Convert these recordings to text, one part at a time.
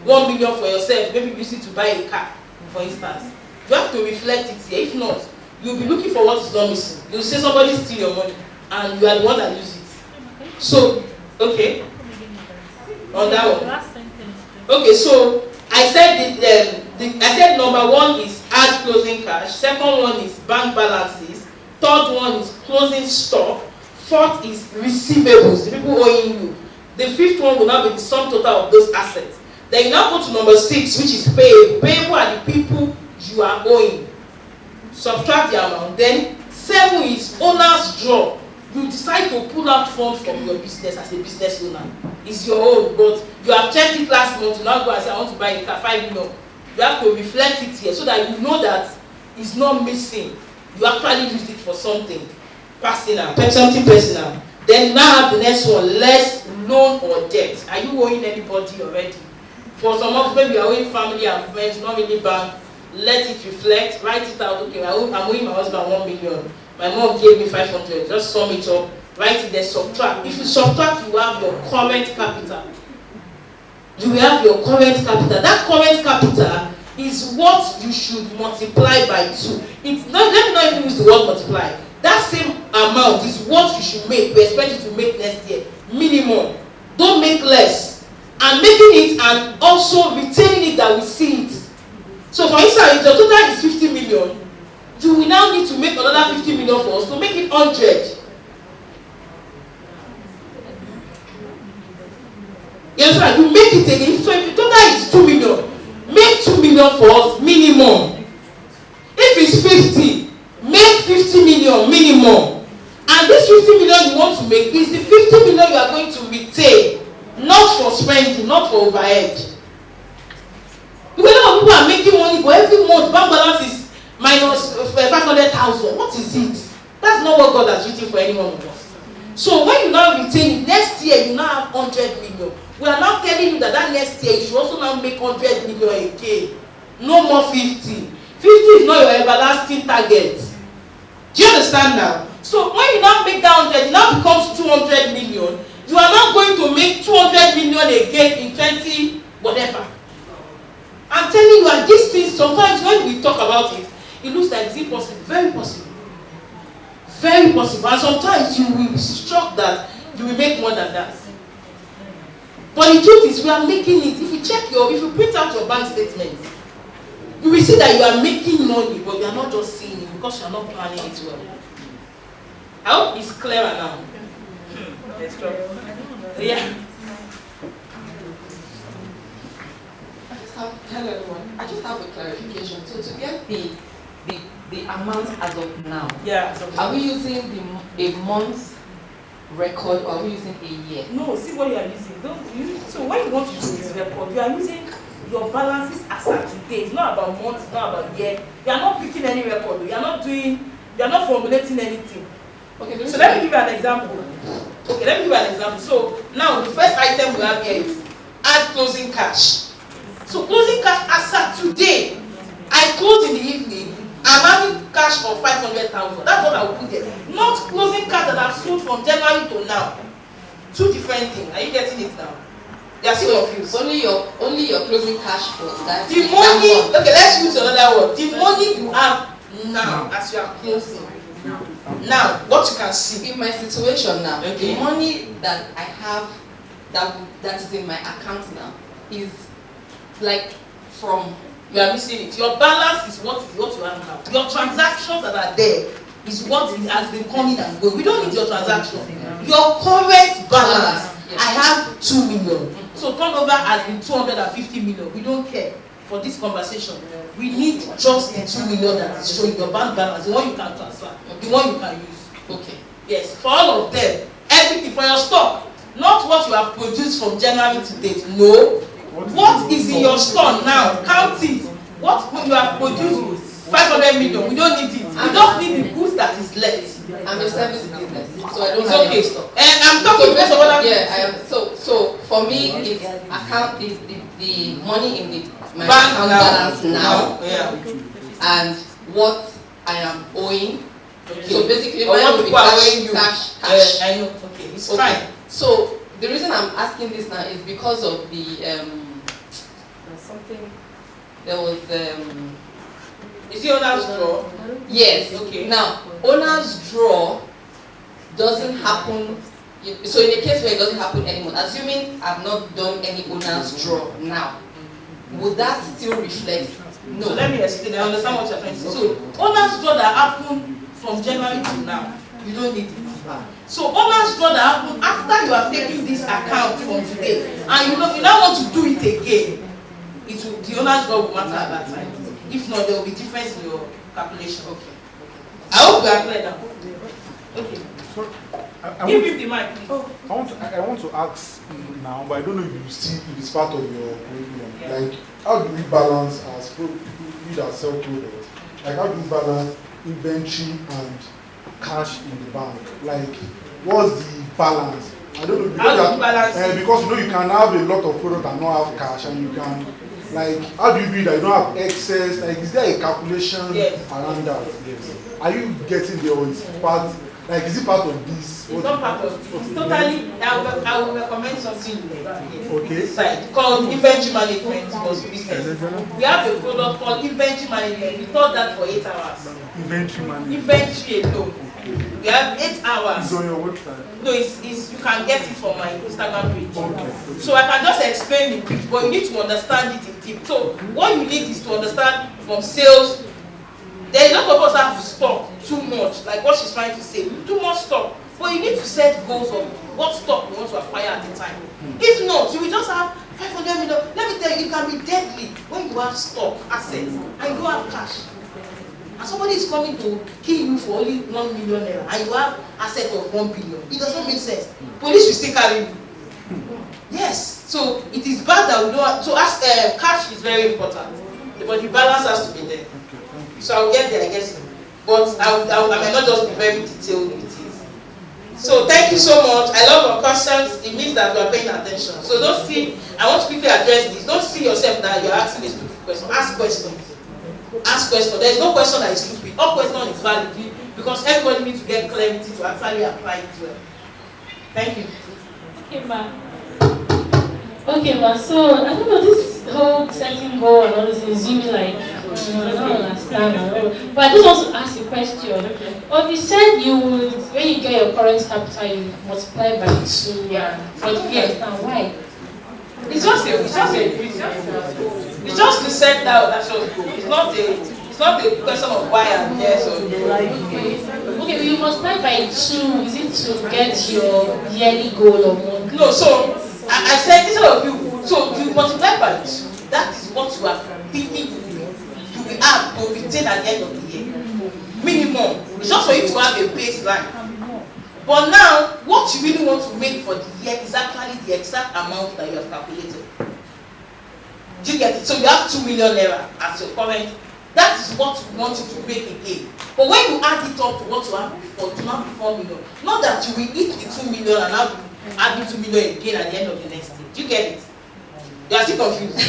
1 million for yourself, maybe use it to buy a car, for instance. You have to reflect it here. If not, you'll be looking for what is not missing. You'll say somebody steal your money, and you are the one that uses it. So, okay, on that one. Okay, so I said I said number 1 is add closing cash. Second one is bank balances. Third one is closing stock. Fourth is receivables, the people owing you. The fifth one will now be the sum total of those assets. Then you now go to number 6, which is payable. Payable are the people you are owing. Subtract the amount. Then 7 is owner's draw. You decide to pull out funds from your business as a business owner. It's your own, but you have checked it last month. You now go and say, I want to buy a car, 5 million. You have to reflect it here so that you know that it's not missing. You actually used it for something personal, something personal. Then you now have the next one, less loan or debt. Are you owing anybody already? For some of maybe you're owing family and friends, not really bank. Let it reflect, write it out. Okay, I'm owing my husband 1 million. My mom gave me 500. Just sum it up, write it there, subtract. If you subtract, you have your current capital. You will have your current capital. That current capital is what you should multiply by 2. It's not, let me not even use the word multiply. That same amount is what you should make. We expect you to make next year. Minimum. Don't make less. And making it and also retaining it that we see it. So for instance, if the total is 50 million, you will now need to make another 50 million for us to make it 100. Yes, right. You make it again. So if the total is 2 million, make 2 million for us minimum. If it's 50, make 50 million minimum. And this 50 million you want to make is the 50 million you are going to retain, not for spending, not for overhead. Because a lot of people are making money, but every month bank balance is minus 500,000. What is it? That's not what God has written for any one of us. So when you now retain it, next year you now have 100 million. We are now telling you that next year you should also now make 100 million again. No more 50. 50 is not your everlasting target. Do you understand now? So when you now make that 100, it now becomes 200 million. You are now going to make 200 million again in 20 whatever. I'm telling you, and these things, sometimes when we talk about it, it looks like it's impossible. Very possible. Very possible. And sometimes you will be struck that you will make more than that. But the truth is, we are making it. If you print out your bank statement, you will see that you are making money, but you are not just seeing it because you are not planning it well. I hope it's clearer now. Let's go. Yeah. Hello everyone. I just have a clarification. So to get the amount as of now, Yeah. are we using a month record or are we using a year? No, see what you are using. Don't use. So when you want to do this record, you are using your balances as at today. It's not about months, it's not about year. You are not picking any record. You are not formulating anything. Okay. So let me give you an example. Okay, let me give you an example. So now the first item we have here is add closing cash. So closing cash as at today, I close in the evening. I'm having cash of 500,000. That's what I will put there. Not closing cash that I've sold from January to now. Two different things. Are you getting it now? They are still confused. Only your closing cash for that. The money. Okay, let's use another word. The money you have now as you are closing. Now, what you can see in my situation now, okay. The money that I have that is in my account now is like from. You are missing it. Your balance is what you have now. Your transactions that are there is what has been coming and going. We don't need your transaction. Your current balance. Yes. I have 2 million. So turnover has been 250 million. We don't care for this conversation. We need just the 2 million that is showing your bank balance, the one you can transfer, the one you can use. Okay. Yes, for all of them, everything for your stock, not what you have produced from January to date. No. What is in your store now? Count it. What you have produced? 500 million. We don't need it. We just need the goods that is left. I'm a service business, so I don't it's have okay. any stock. And I'm talking about other. Yeah, I am. So for me, it's account is the money in my Bank account now. balance now, Yeah. and what I am owing. Okay. So basically, Or mine what will be people are owing you. cash. I know. Okay, it's Okay. fine. So the reason I'm asking this now is because of the something. There was Is it owner's draw? yes. Okay. Now, owner's draw doesn't happen. So in the case where it doesn't happen anymore, assuming I've not done any owner's draw now, would that still reflect? No. So let me explain. I understand what you're trying to say. So owner's draw that happened from January to now, you don't need it. So owner's draw that happened after you have taken this account from today, and you now want to do it again, the owner's draw will matter at that time. If not, there will be difference in your calculation. Okay. I hope you are clear now. Okay. So, Give him the mic, please. I want to ask now, but I don't know if you see if it's part of your curriculum. Yeah. Like, how do we balance as people that sell products? Like, how do we balance inventory and cash in the bank? Like, what's the balance? I don't know. How do you balance it? Because you know you can have a lot of product and not have cash, and you can, like, how do you do that? You don't have excess. Like, is there a calculation around that? Yes. Are you getting there, or is it part? Like, is it part of this? It's not part of it. It's totally, I will recommend something okay. side called inventory management for business. We have a product called inventory management. We taught that for 8 hours. Inventory management. Inventory alone. We have 8 hours. It's on your website. No, it's you can get it from my Instagram page. Okay. So I can just explain it quick, but you need to understand it in deep. So what you need is to understand from sales. There are a lot of us have stock too much, like what she's trying to say, too much stock. But you need to set goals of what stock you want to acquire at the time. If not, you will just have 500 million. Let me tell you, it can be deadly when you have stock, assets, and you have cash. And somebody is coming to kill you for only 1 million naira, and you have asset of 1 billion. It does not make sense. Police will still carry you. Yes, so it is bad that we don't. So as cash is very important, but the balance has to be there. So I'll get there, I guess. But I might not just be very detailed with it. So thank you so much. I love your questions. It means that you are paying attention. So don't see, I want to quickly address this. Don't see yourself that you're asking a stupid question. Ask questions. Ask questions. There is no question that is stupid. All question is valid because everybody needs to get clarity to actually apply it well. Thank you. Okay, ma. Okay, ma. So I don't know, this whole setting goal and all this is really like, I don't understand. But I just want to ask a question. Oh, you said you would, when you get your current capital, you multiply by 2. Yeah. But you understand why? It's just to set that shows goal. It's not a question of why and yes or no. Okay, you multiply by 2. Is it to get your yearly goal or monthly? No, so I said instead of you, so you multiply by 2. That is what you are thinking you will have to retain at the end of the year. Minimum. It's just for you to have a baseline. But now, what you really want to make for the year is actually the exact amount that you have calculated. Do you get it? So you have 2 million naira as your current. That is what you want you to make again. But when you add it up to what you have before, it will not be 4 million. Not that you will eat the 2 million and now add the 2 million again at the end of the next year. Do you get it? You are still confused.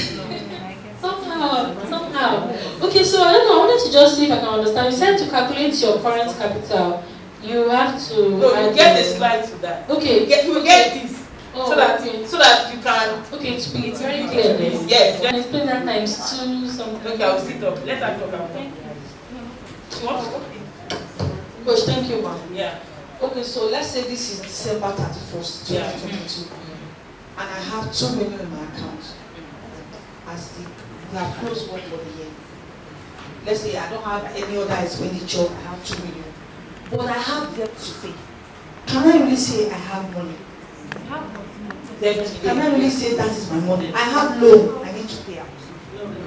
Somehow. Okay, so I don't know, I wanted to just see if I can understand. You said to calculate your current capital, you have to... No, you get the slide to that. Okay. You get this. Oh, so that you can... Okay, it's very clear then. Yes. Can explain that times 2 something. Okay, I'll sit up. Let her talk about it. You want to talk? Coach, thank you, ma'am. Yeah. Okay, so let's say this is December 31st, 2022, and I have 2 million in my account as we have closed work for the year. Let's say I don't have any other expenditure, I have 2 million, but I have debt to pay. Can I really say I have money? Can I really say that is my money? I have loan I need to pay out.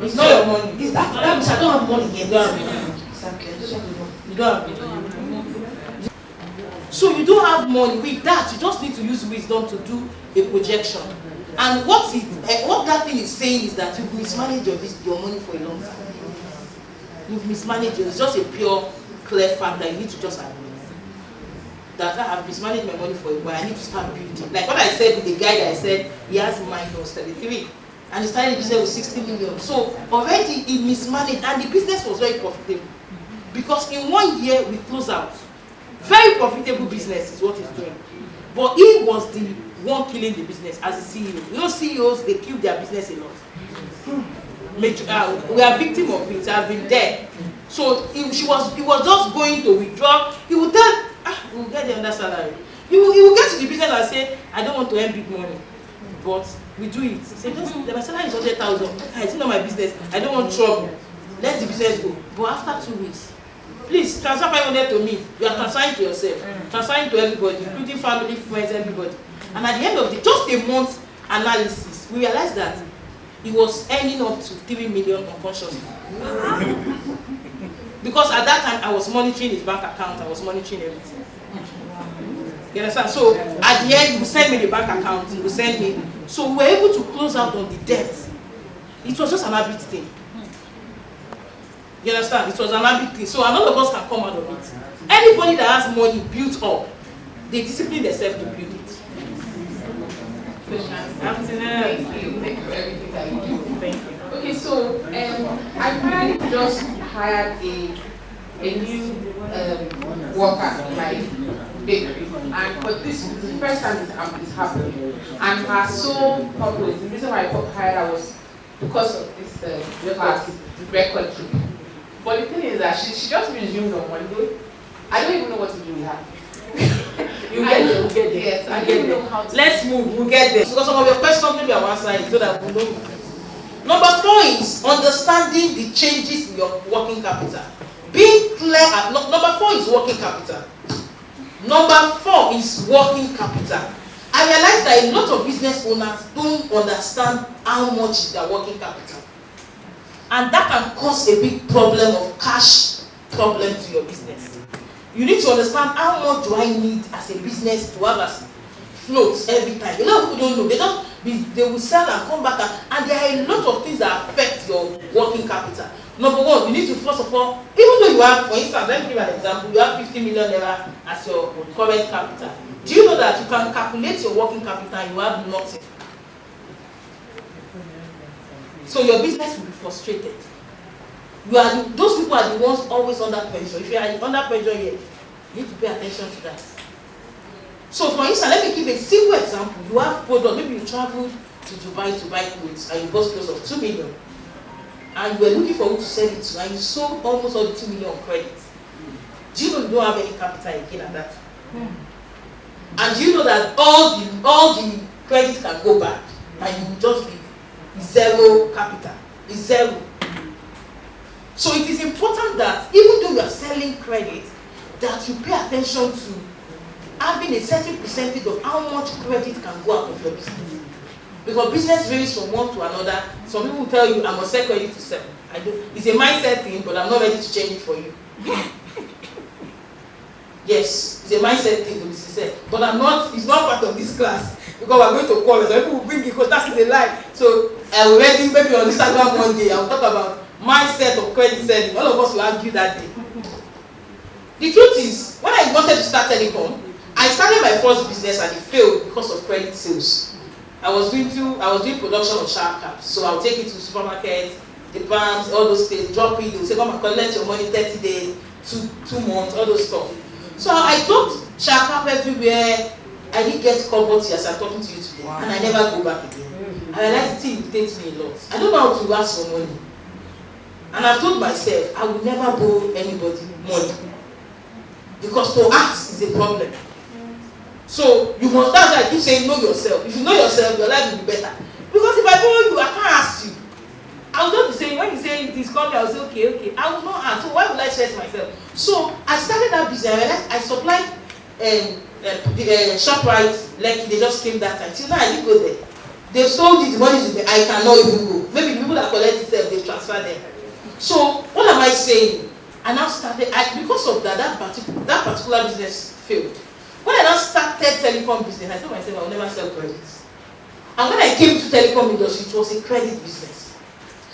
It's not your money. Is that means I don't have money yet? Yeah. Exactly. I just want to know. You don't have money. So you don't have money. With that, you just need to use wisdom to do a projection. And what that thing is saying is that you've mismanaged your money for a long time. You've mismanaged it. It's just a pure, clear fact that you need to just admit that I have mismanaged my money for a while. I need to start building. Like what I said with the guy that I said he has minus 33 and he started the business with 60 million. So already he mismanaged and the business was very profitable because in 1 year we closed out. Very profitable business is what he's doing. But he was the one killing the business as a CEO. You know, CEOs, they kill their business a lot. We are victim of it. I've been there. So he was just going to withdraw. He would tell, we will get the under salary. He will get to the business and say, I don't want to earn big money, but we do it. He said, my salary is 100,000. It's not my business. I don't want trouble. Let the business go. But after 2 weeks, please transfer 500 to me. You are transferring to yourself, transferring to everybody, including family, friends, everybody. And at the end of just a month analysis, we realized that he was earning up to 3 million unconsciously. Because at that time I was monitoring his bank account, I was monitoring everything. You understand? So at the end, he would send me the bank account, he would send me. So we were able to close out on the debt. It was just an habit thing. You understand? It was an habit thing. So none of us can come out of it. Anybody that has money built up, they discipline themselves to build it. Thank you. Thank you for everything that you do. Thank you. Okay, so I finally just hired a new worker in my bakery, and for this is the first time it's happening. And her sole purpose, the reason why I hired her was because of this class record keeping. But the thing is that she just resumed on Monday. I don't even know what to do with her. You get there, we'll get there. Yes, I don't know how to. Let's move, we'll get there. Because some of your questions maybe are one side so that we know. Number 4 is understanding the changes in your working capital. Being clear at number 4 is working capital. Number 4 is working capital. I realize that a lot of business owners don't understand how much is their working capital. And that can cause a big problem of cash problem to your business. You need to understand how much do I need as a business to have as floats every time. A lot of people don't know. They will sell and come back, and there are a lot of things that affect your working capital. Number 1, you need to first of all, even though you have, for instance, let me give an example, you have 50 million naira as your current capital. Do you know that you can calculate your working capital and you have nothing? So your business will be frustrated. Those people are the ones always under pressure. If you are under pressure here, you need to pay attention to that. So for instance, let me give a simple example. You have product, maybe you traveled to Dubai to buy clothes and you bought clothes of 2 million. And you were looking for who to sell it to, and you sold almost all the 2 million on credit. Do you know you don't have any capital again at that? And do you know that all the credit can go back and you will just be zero capital? It's zero. So it is important that even though you are selling credit, that you pay attention to having a certain percentage of how much credit can go out of your business. Because business varies from one to another. Some people will tell you, I must sell credit to sell. I do. It's a mindset thing, but I'm not ready to change it for you. Yes, it's a mindset thing to be sincere. But it's not part of this class. Because we're going to call it. So people will bring it because that's a lie. So maybe on Instagram one day, I'll talk about mindset of credit selling. All of us will argue that day. The truth is, when I wanted to start telecom, I started my first business and it failed because of credit sales. I was doing production of sharp caps. So I'll take it to supermarkets, the banks, all those things, drop it, they'll say, come and collect your money 30 days, 2 months, all those stuff. So I dropped sharp cap everywhere. I didn't get cobalt as I'm talking to you today. Wow. And I never go back again. I realized it irritates me a lot. I don't know how to ask for money. And I've told myself, I will never borrow anybody money. Because to ask is a problem. So you must, that's why I keep saying, know yourself. If you know yourself, your life will be better. Because if I borrow you, I can't ask you. I will just be saying, when you say it is coming, I will say, okay. I will not ask. So why would I stress myself? So I started that business. I realized I supplied the ShopRite, like they just came that time. Till now I didn't go there. They sold it, the money is there. I cannot even go. Maybe the people that collect it, they transfer them. So what am I saying? I now started, because of that particular business failed. When I now started telecom business, I told myself I will never sell credits. And when I came to telecom industry, it was a credit business.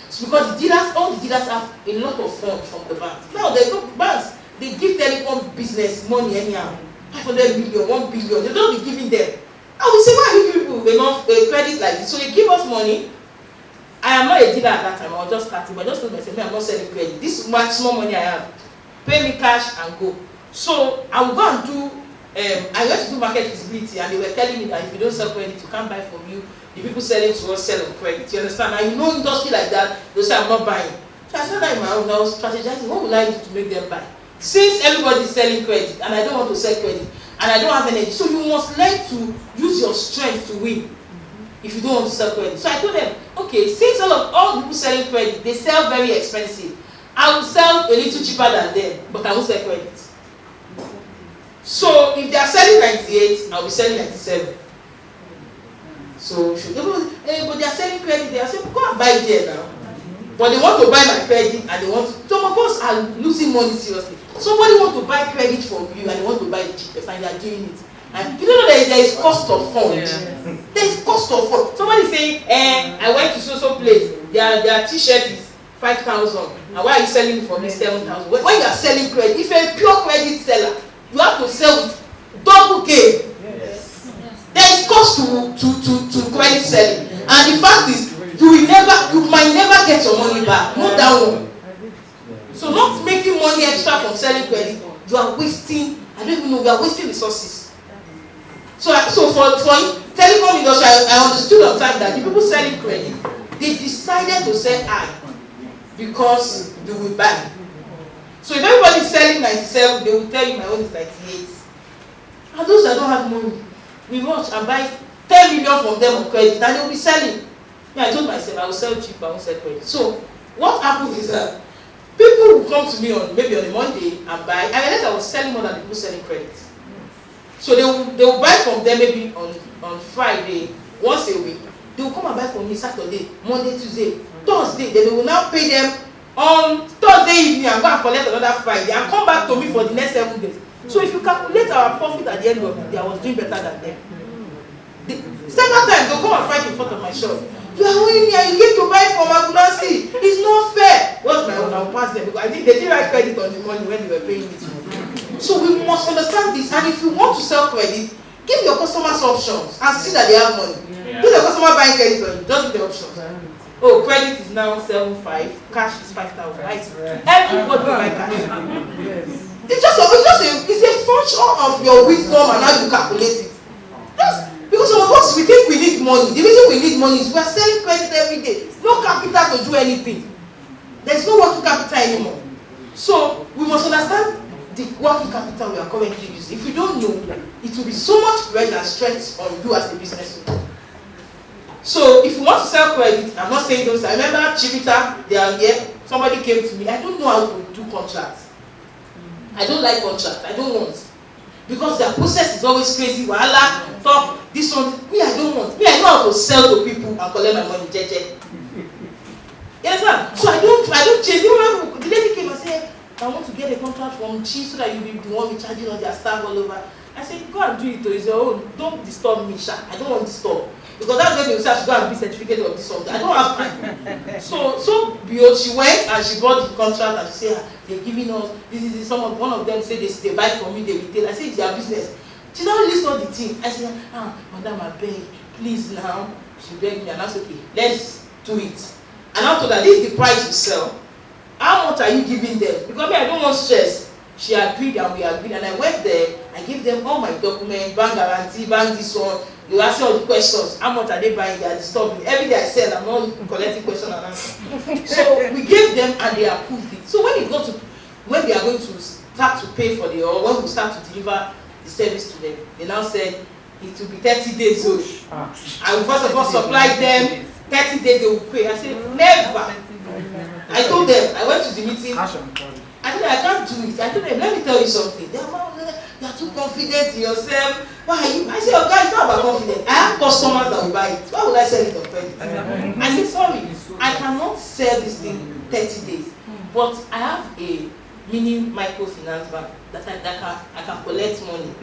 It's because all the dealers have a lot of funds from the banks. Now they go banks, they give telecom business money anyhow. 500 million, 1 billion, they don't be giving them. I will say, why are you giving people enough credit like this? So they give us money. I am not a dealer at that time, I was just starting, but I just told myself, I'm not selling credit. This much small money I have, pay me cash and go. So I will go and do I went to do market visibility and they were telling me that if you don't sell credit, you can't buy from you. The people selling to us sell on credit. You understand? And you know industry like that, they'll say I'm not buying. So I said that in my own, I was strategizing, what will I do to make them buy? Since everybody is selling credit and I don't want to sell credit and I don't have energy, so you must learn to use your strength to win if you don't want to sell credit. So I told them, okay, since all the people selling credit, they sell very expensive, I will sell a little cheaper than them, but I won't sell credit. So if they are selling 98, I'll be selling 97. So should hey, but they are selling credit, they are saying, go and buy there now. But they want to buy my credit and they want to, some of us are losing money seriously. Somebody want to buy credit from you and they want to buy it cheapest and they are doing it. And you know that there is cost of fund. Yeah. There is cost of fund. Somebody saying, I went to so place, their t-shirt is 5,000 and why are you selling it for me 7,000? When you are selling credit, if you are a pure credit seller, you have to sell with double game. Yes. There is cost to credit selling. And the fact is, you might never get your money back. Not that one. So not making money extra from selling credit, you are wasting, I don't even know, you are wasting resources. So for telecom industry, I understood on time that the people selling credit, they decided to sell high because you will buy. So if everybody is selling 97, they will tell you my own is 98. And those that don't have money, we watch and buy 10 million from them on credit and they will be selling. I told myself I will sell cheap, I won't sell credit. So what happened is that people will come to me maybe on a Monday and buy. I realized I was selling more than the people selling credit. So they will buy from them maybe on Friday, once a week. They will come and buy from me Saturday, Monday, Tuesday, Thursday. Then they will now pay them on Thursday evening and go and collect another Friday and come back to me for the next 7 days. So if you calculate our profit at the end of the day, I was doing better than them. Several times they'll come and fight in front of my shop. You are owing me and you came to buy from Agunasi. It's not fair. What's my own? I'll pass them because they didn't write credit on the money when they were paying it. So we must understand this. And if you want to sell credit, give your customers options and see that they have money. Yeah. Do the customer buying credit on you? Just give the options. Oh, credit is now 7,500, cash is 5,000. Right? Everybody will buy cash. Yes. It's a function of your wisdom and how you calculate it. Because some of us, we think we need money. The reason we need money is we are selling credit every day. No capital to do anything. There's no working capital anymore. So we must understand the working capital we are currently using. If you don't know, it will be so much pressure and stress on you as a business owner. So if you want to sell credit, I'm not saying those. I remember Chivita, they are here. Somebody came to me. I don't know how to do contracts. I don't like contracts. I don't want. Because their process is always crazy. Wahala, talk, this one. Me, I don't want. Me, I know how to sell to people and collect my money. Jeje. Yes, sir. So I don't change. The lady came and said, I want to get a contract from Chief so that you will be the one charging on their staff all over. I said, go and do it. It's your own. Don't disturb me, Sha. I don't want to disturb. Because that's when they will say I should go and be certificate of this or that. I don't have time. So she went and she bought the contract and she said, they're giving us, one of them said they buy from me, they retail. I said, it's their business. She now list all the things. I said, madam, I beg, please now. She begged me and I said, okay, let's do it. And I told her, this is the price you sell. How much are you giving them? Because I don't want stress. She agreed and we agreed and I went there, I gave them all my documents, bank guarantee, bank this one. They ask all the questions. How much are they buying? They are disturbing. Every day I sell, I'm not collecting questions and answers. So we gave them and they approved it. So when they are going to start to pay for or when we start to deliver the service to them, they now said it will be 30 days. So I will first of all supply them 30 days they will pay. I said never. I told them, I went to the meeting. I told them I can't do it. I told them, let me tell you something. You are too confident in yourself. Why are you? I said, oh God, it's not about confidence. I have customers that will buy it. Why would I sell it on credit? I said, sorry, I cannot sell this thing 30 days. But I have a mini microfinance bank that I can collect money.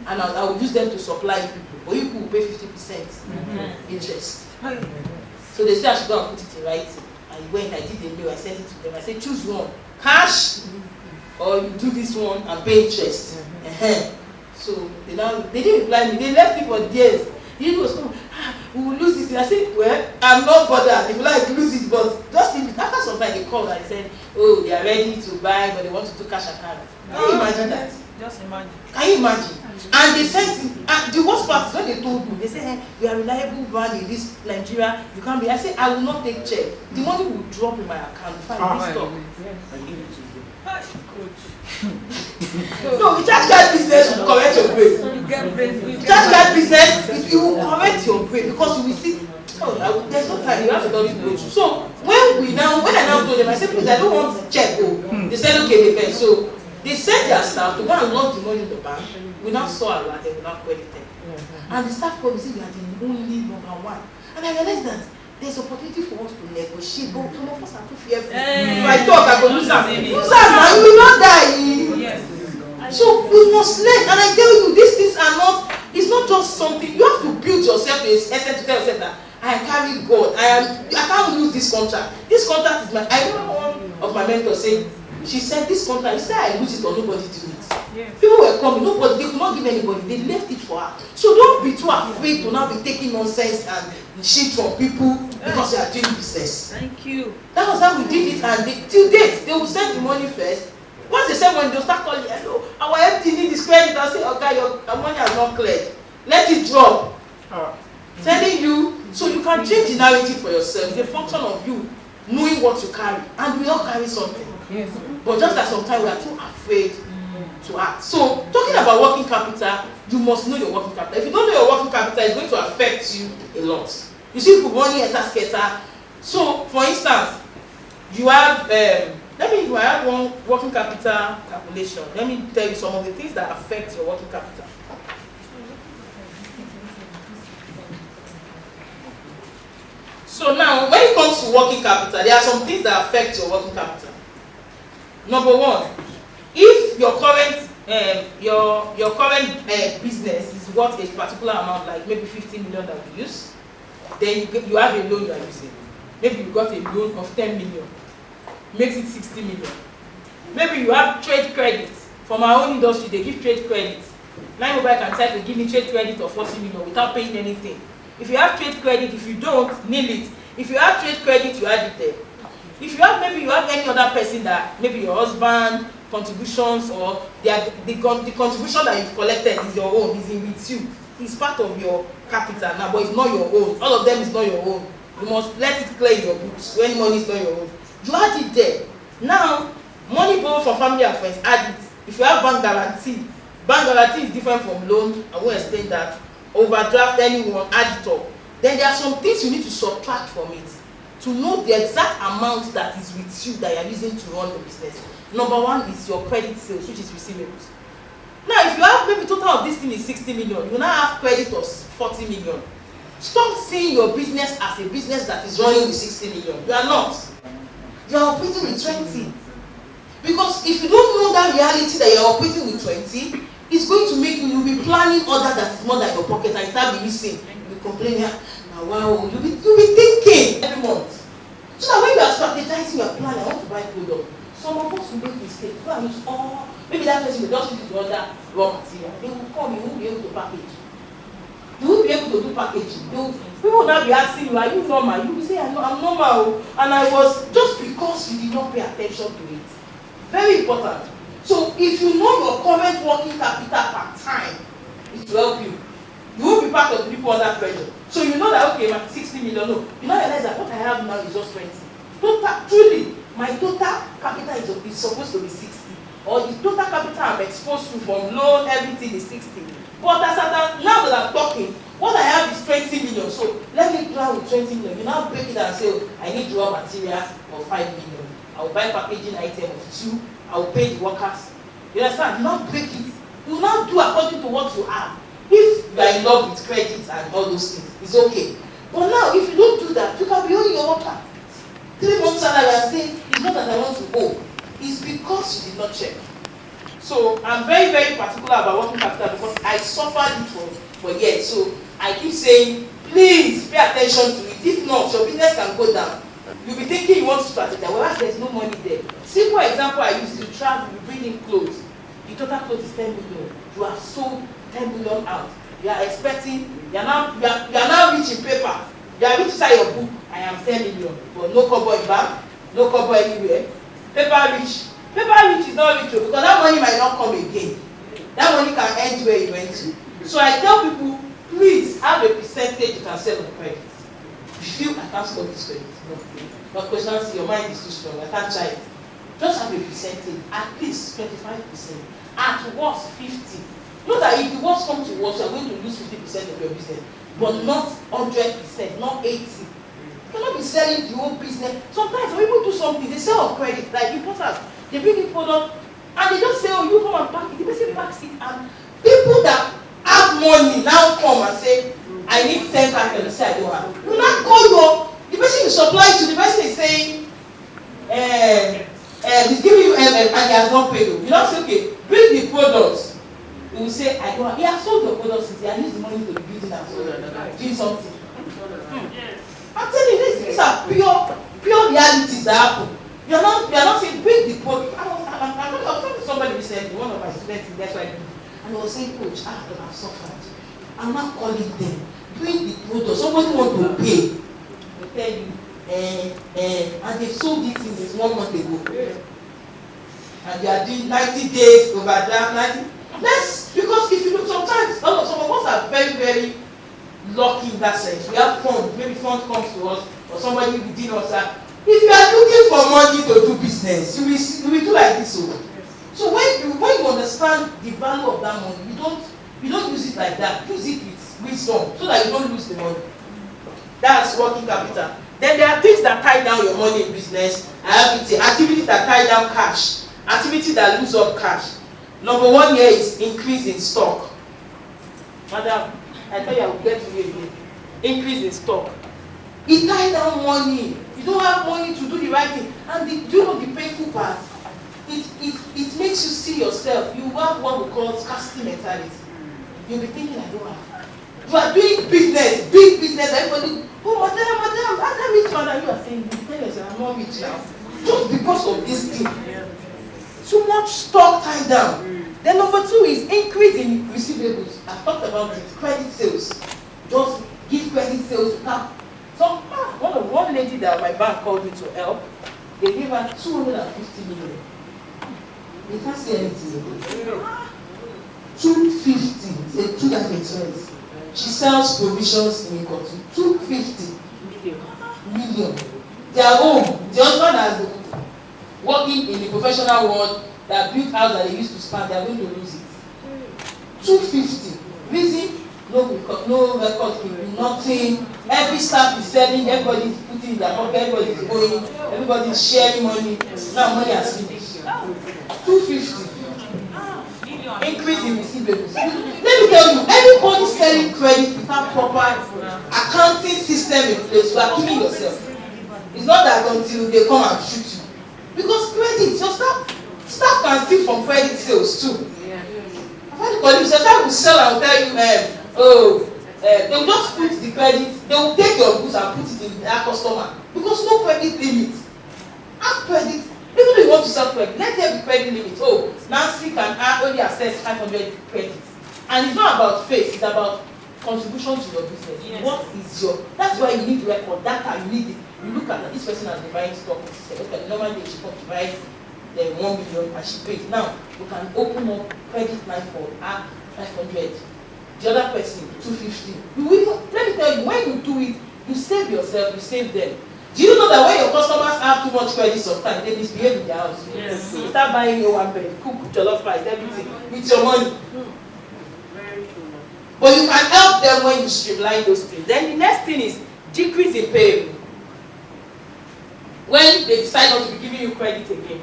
And I will use them to supply people. But you will pay 50% interest. So they said I should go and put it in writing. I went, I did the mail, I sent it to them. I said, choose one. Cash, or you do this one and pay interest. So they didn't reply me. They left me for days. He was coming, we will lose this. I said, well, I'm not bothered. If you like, lose it, but just leave it. After some time, they called and they said, oh, they are ready to buy, but they want to do cash account. Can you imagine that? Just imagine. Can you imagine? And they sent him, and the worst part is when they told me, they said, hey, we are reliable man in this Nigeria, you can't be. I said, I will not take check. The money will drop in my account if I stop. No, charge card business will correct your brain. Charge card business, it will correct your brain because you will see, oh, there's no time, you have to go through. So when I now told them, I said, please, I don't want to check. They said, okay, they pay. So they sent their staff to go and launch the money in the bank. We now saw a lot, they will not credit them. And the staff called me and said, you are the only number one. And I realized that there's opportunity for us to negotiate, but some of us are too fearful. If I talk, I go lose them. Lose them, and you will not die. Yes. So we must learn, and I tell you, these things are not, it's not just something, you have to build yourself to a extent to tell yourself that I carry God, I can't lose this contract. This contract is I remember one of my mentors saying, she said, this contract, you say I lose it or nobody do it. Yes. People were coming, nobody, they could not give anybody, they left it for her. So don't be too afraid to now be taking nonsense and shit from people because they are doing business. Thank you. That was how we did it, and till date, they will send the money first. Once they send money, they'll start calling, hello, our MT need this credit. I'll say, okay, your money has not cleared. Let it drop. Telling you, so you can change the narrative for yourself. It's a function of you knowing what you carry, and we all carry something. Yes. But just that sometimes we are too afraid to act. So, talking about working capital, you must know your working capital. If you don't know your working capital, it's going to affect you a lot. You see people running a skater. So, for instance, you have, I have one working capital calculation. Let me tell you some of the things that affect your working capital. So now, when it comes to working capital, there are some things that affect your working capital. Number one, if your current business is worth a particular amount, like maybe 15 million that you use, then you have a loan you are using. Maybe you got a loan of 10 million, makes it 60 million. Maybe you have trade credit. From our own industry, they give trade credit. Line Mobile can try to give me trade credit of 40 million without paying anything. If you have trade credit, if you don't, nil it. If you have trade credit, you add it there. If you have, maybe you have any other person that, maybe your husband, contributions, or the contribution that you've collected is your own, is in with you. It's part of your capital now, but it's not your own. All of them is not your own. You must let it clear in your books when money is not your own. You add it there. Now, money borrowed from family and friends, add it. If you have bank guarantee is different from loan. I won't explain that. Overdraft anyone, add it up. Then there are some things you need to subtract from it to know the exact amount that is with you that you are using to run the business. Number one is your credit sales, which is receivables. Now, if you have maybe total of this thing is 60 million, you now have credit of 40 million. Stop seeing your business as a business that is running with 60 million. You are not. You are operating with 20. Because if you don't know that reality that you are operating with 20, it's going to make you be planning order that is more than your pocket, and start be missing. You be complaining, wow, you be thinking every month. So that when you are strategizing your plan, I want to buy product. Some of us will make mistakes. Maybe that person will just use the other raw material. They will come, you won't be able to package. You won't be able to do packaging. People will not be asking you, are you normal? You will say, I'm normal. And I was, just because you did not pay attention to it. Very important. So if you know your current working capital per time, it will help you. You won't be part of the people under pressure. So you know that, okay, my 60 million, no. You now realize that what I have now is just 20. Truly, my total capital is supposed to be 60. Or the total capital I'm exposed to from loan, everything is 60. But now that I'm talking, what I have is 20 million. So let me plan with 20 million. You now break it and say, oh, I need raw material of 5 million. I will buy packaging item of 2. I will pay the workers. You understand? You not break it. You not do according to what you have. If you are in love with credit and all those things, it's okay. But now, if you don't do that, you can be owing your worker 3 months salary and say, it's not that I want to owe. It's because you did not check. So I'm very, very particular about working capital because I suffered it for years. So I keep saying, please pay attention to it. If not, your business can go down. You'll be thinking you want to strategize, whereas there's no money there. Simple example I used to travel, you bring in clothes. The total clothes is 10 million. You have sold 10 million out. You are expecting, you are now rich in paper. You are rich inside your book. I am 10 million. But no cover in bank, no cover anywhere. Paper rich. Paper rich is not rich because that money might not come again. that money can end where you went to. So I tell people, please have a percentage you can sell on credit. You feel I can't score this credit. No. But CoachNancy, your mind is too strong. I can't try it. Just have a percentage, at least 25%. At worst, 50%. Know that if the worst comes to worst, you are going to lose 50% of your business, but not 100%, not 80%. You cannot be selling the whole business. Sometimes when people do something, they sell on credit, like importers. They bring in product and they just say, oh, you come and pack it. The person packs it, and people that have money now come and say, I need 10 packets. You say I don't have. You not call your the person you supply to. The person is saying, he's giving you and he has not paid you. You don't say, okay, bring the products. He will say, I don't have. He has sold your products since I need the money to be building and doing something. I'm telling you, these are pure realities that happen. You are not saying bring the product. I was talking to somebody recently, one of my students in that's why I do. And I was saying, coach, I've suffered. I'm not calling them. Bring the product. Somebody want to pay. They tell you, and they sold it since 1 month ago. And they are doing 90 days overdraft, 90. Let's, because if you look, sometimes some of us are very, very lucky in that sense. We have funds. Maybe fund comes to us, or somebody within us. If you are looking for money to do business, you will do like this. So when you understand the value of that money, you don't use it like that. Use it with wisdom so that you don't lose the money. That's working capital. Then there are things that tie down your money in business. I have it. Activities that tie down cash. Activities that lose up cash. Number 1 here is increase in stock. Madam, I tell you I will get to you again. Increase in stock. It ties down money. You don't have money to do the right thing. And do you know the painful part? It makes you see yourself. You have what we call scarcity mentality. You'll be thinking, I don't have. You are doing business, big business. Everybody, oh, madam, you are saying, you tell yourself, I'm not rich now. Just because of this thing. Too much stock tied down. Then number 2 is increase in receivables. I've talked about it. Credit sales. Just give credit sales now. So one lady that my bank called me to help, they gave her 250 million. They can't say anything. 250. Say 2 that insurance. She sells provisions in a country. 250 million. They are home. The husband has working in the professional world that built house that they used to spend. They are going to lose it. 250. Reason? No record keeping, nothing. Every staff is selling, everybody is putting in their pocket, everybody is going, everybody is sharing money. Now money has finished. 250. Increase in receivables. Let me tell you, everybody selling credit without proper accounting system in place, you are killing yourself. It's not that until they come and shoot you. Because credit, your staff can steal from credit sales too. I've had colleagues, your staff will sell and will tell you, they will just put the credit, they will take your goods and put it in their customer because no credit limit. Have credit, even though you want to sell credit, let there be credit limit. Oh, Nancy can only access 500 credits. And it's not about face, it's about contribution to your business. Yes. What is your, that's why you need record, data, you need it. You look at this person has been buying stock, okay, normally she comes to buy the 1 million and she pays. Now, you can open up credit line for 500. The other person, 250. Let me tell you, when you do it, you save yourself, you save them. Do you know that when your customers have too much credit sometimes, they misbehave in their house? Yes. You start buying your one bed, cook, jollof rice, everything, with your money. Very true. But you can help them when you streamline those things. Then the next thing is decrease in payment. When they decide not to be giving you credit again.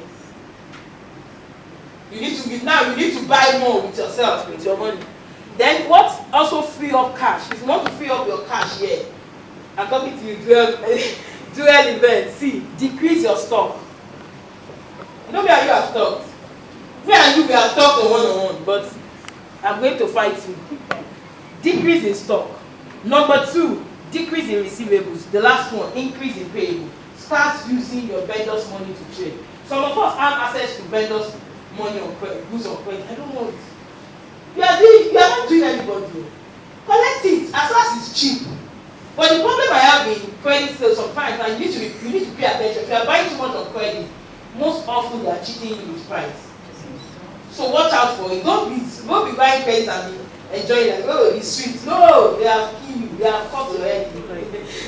You need to buy more with yourself, with your money. Then what also free up cash? If you want to free up your cash here, I'm talking to you, dual event. See, decrease your stock. You know where you are stocked. Me and you, we are stocked on one-on-one, but I'm going to fight you. Decrease in stock. Number 2, decrease in receivables. The last one, increase in payable. Start using your vendors' money to trade. Some of us have access to vendors' money on credit, goods on credit. I don't know it. You are not doing anybody. Collect it as far as it's cheap. But the problem I have in credit sales sometimes, and you need to pay attention. If you are buying too much on credit, most often they are cheating you with price. So watch out for it. Don't be buying credit and be enjoying like, oh, it's sweet. No, they have killed you. They have cut your head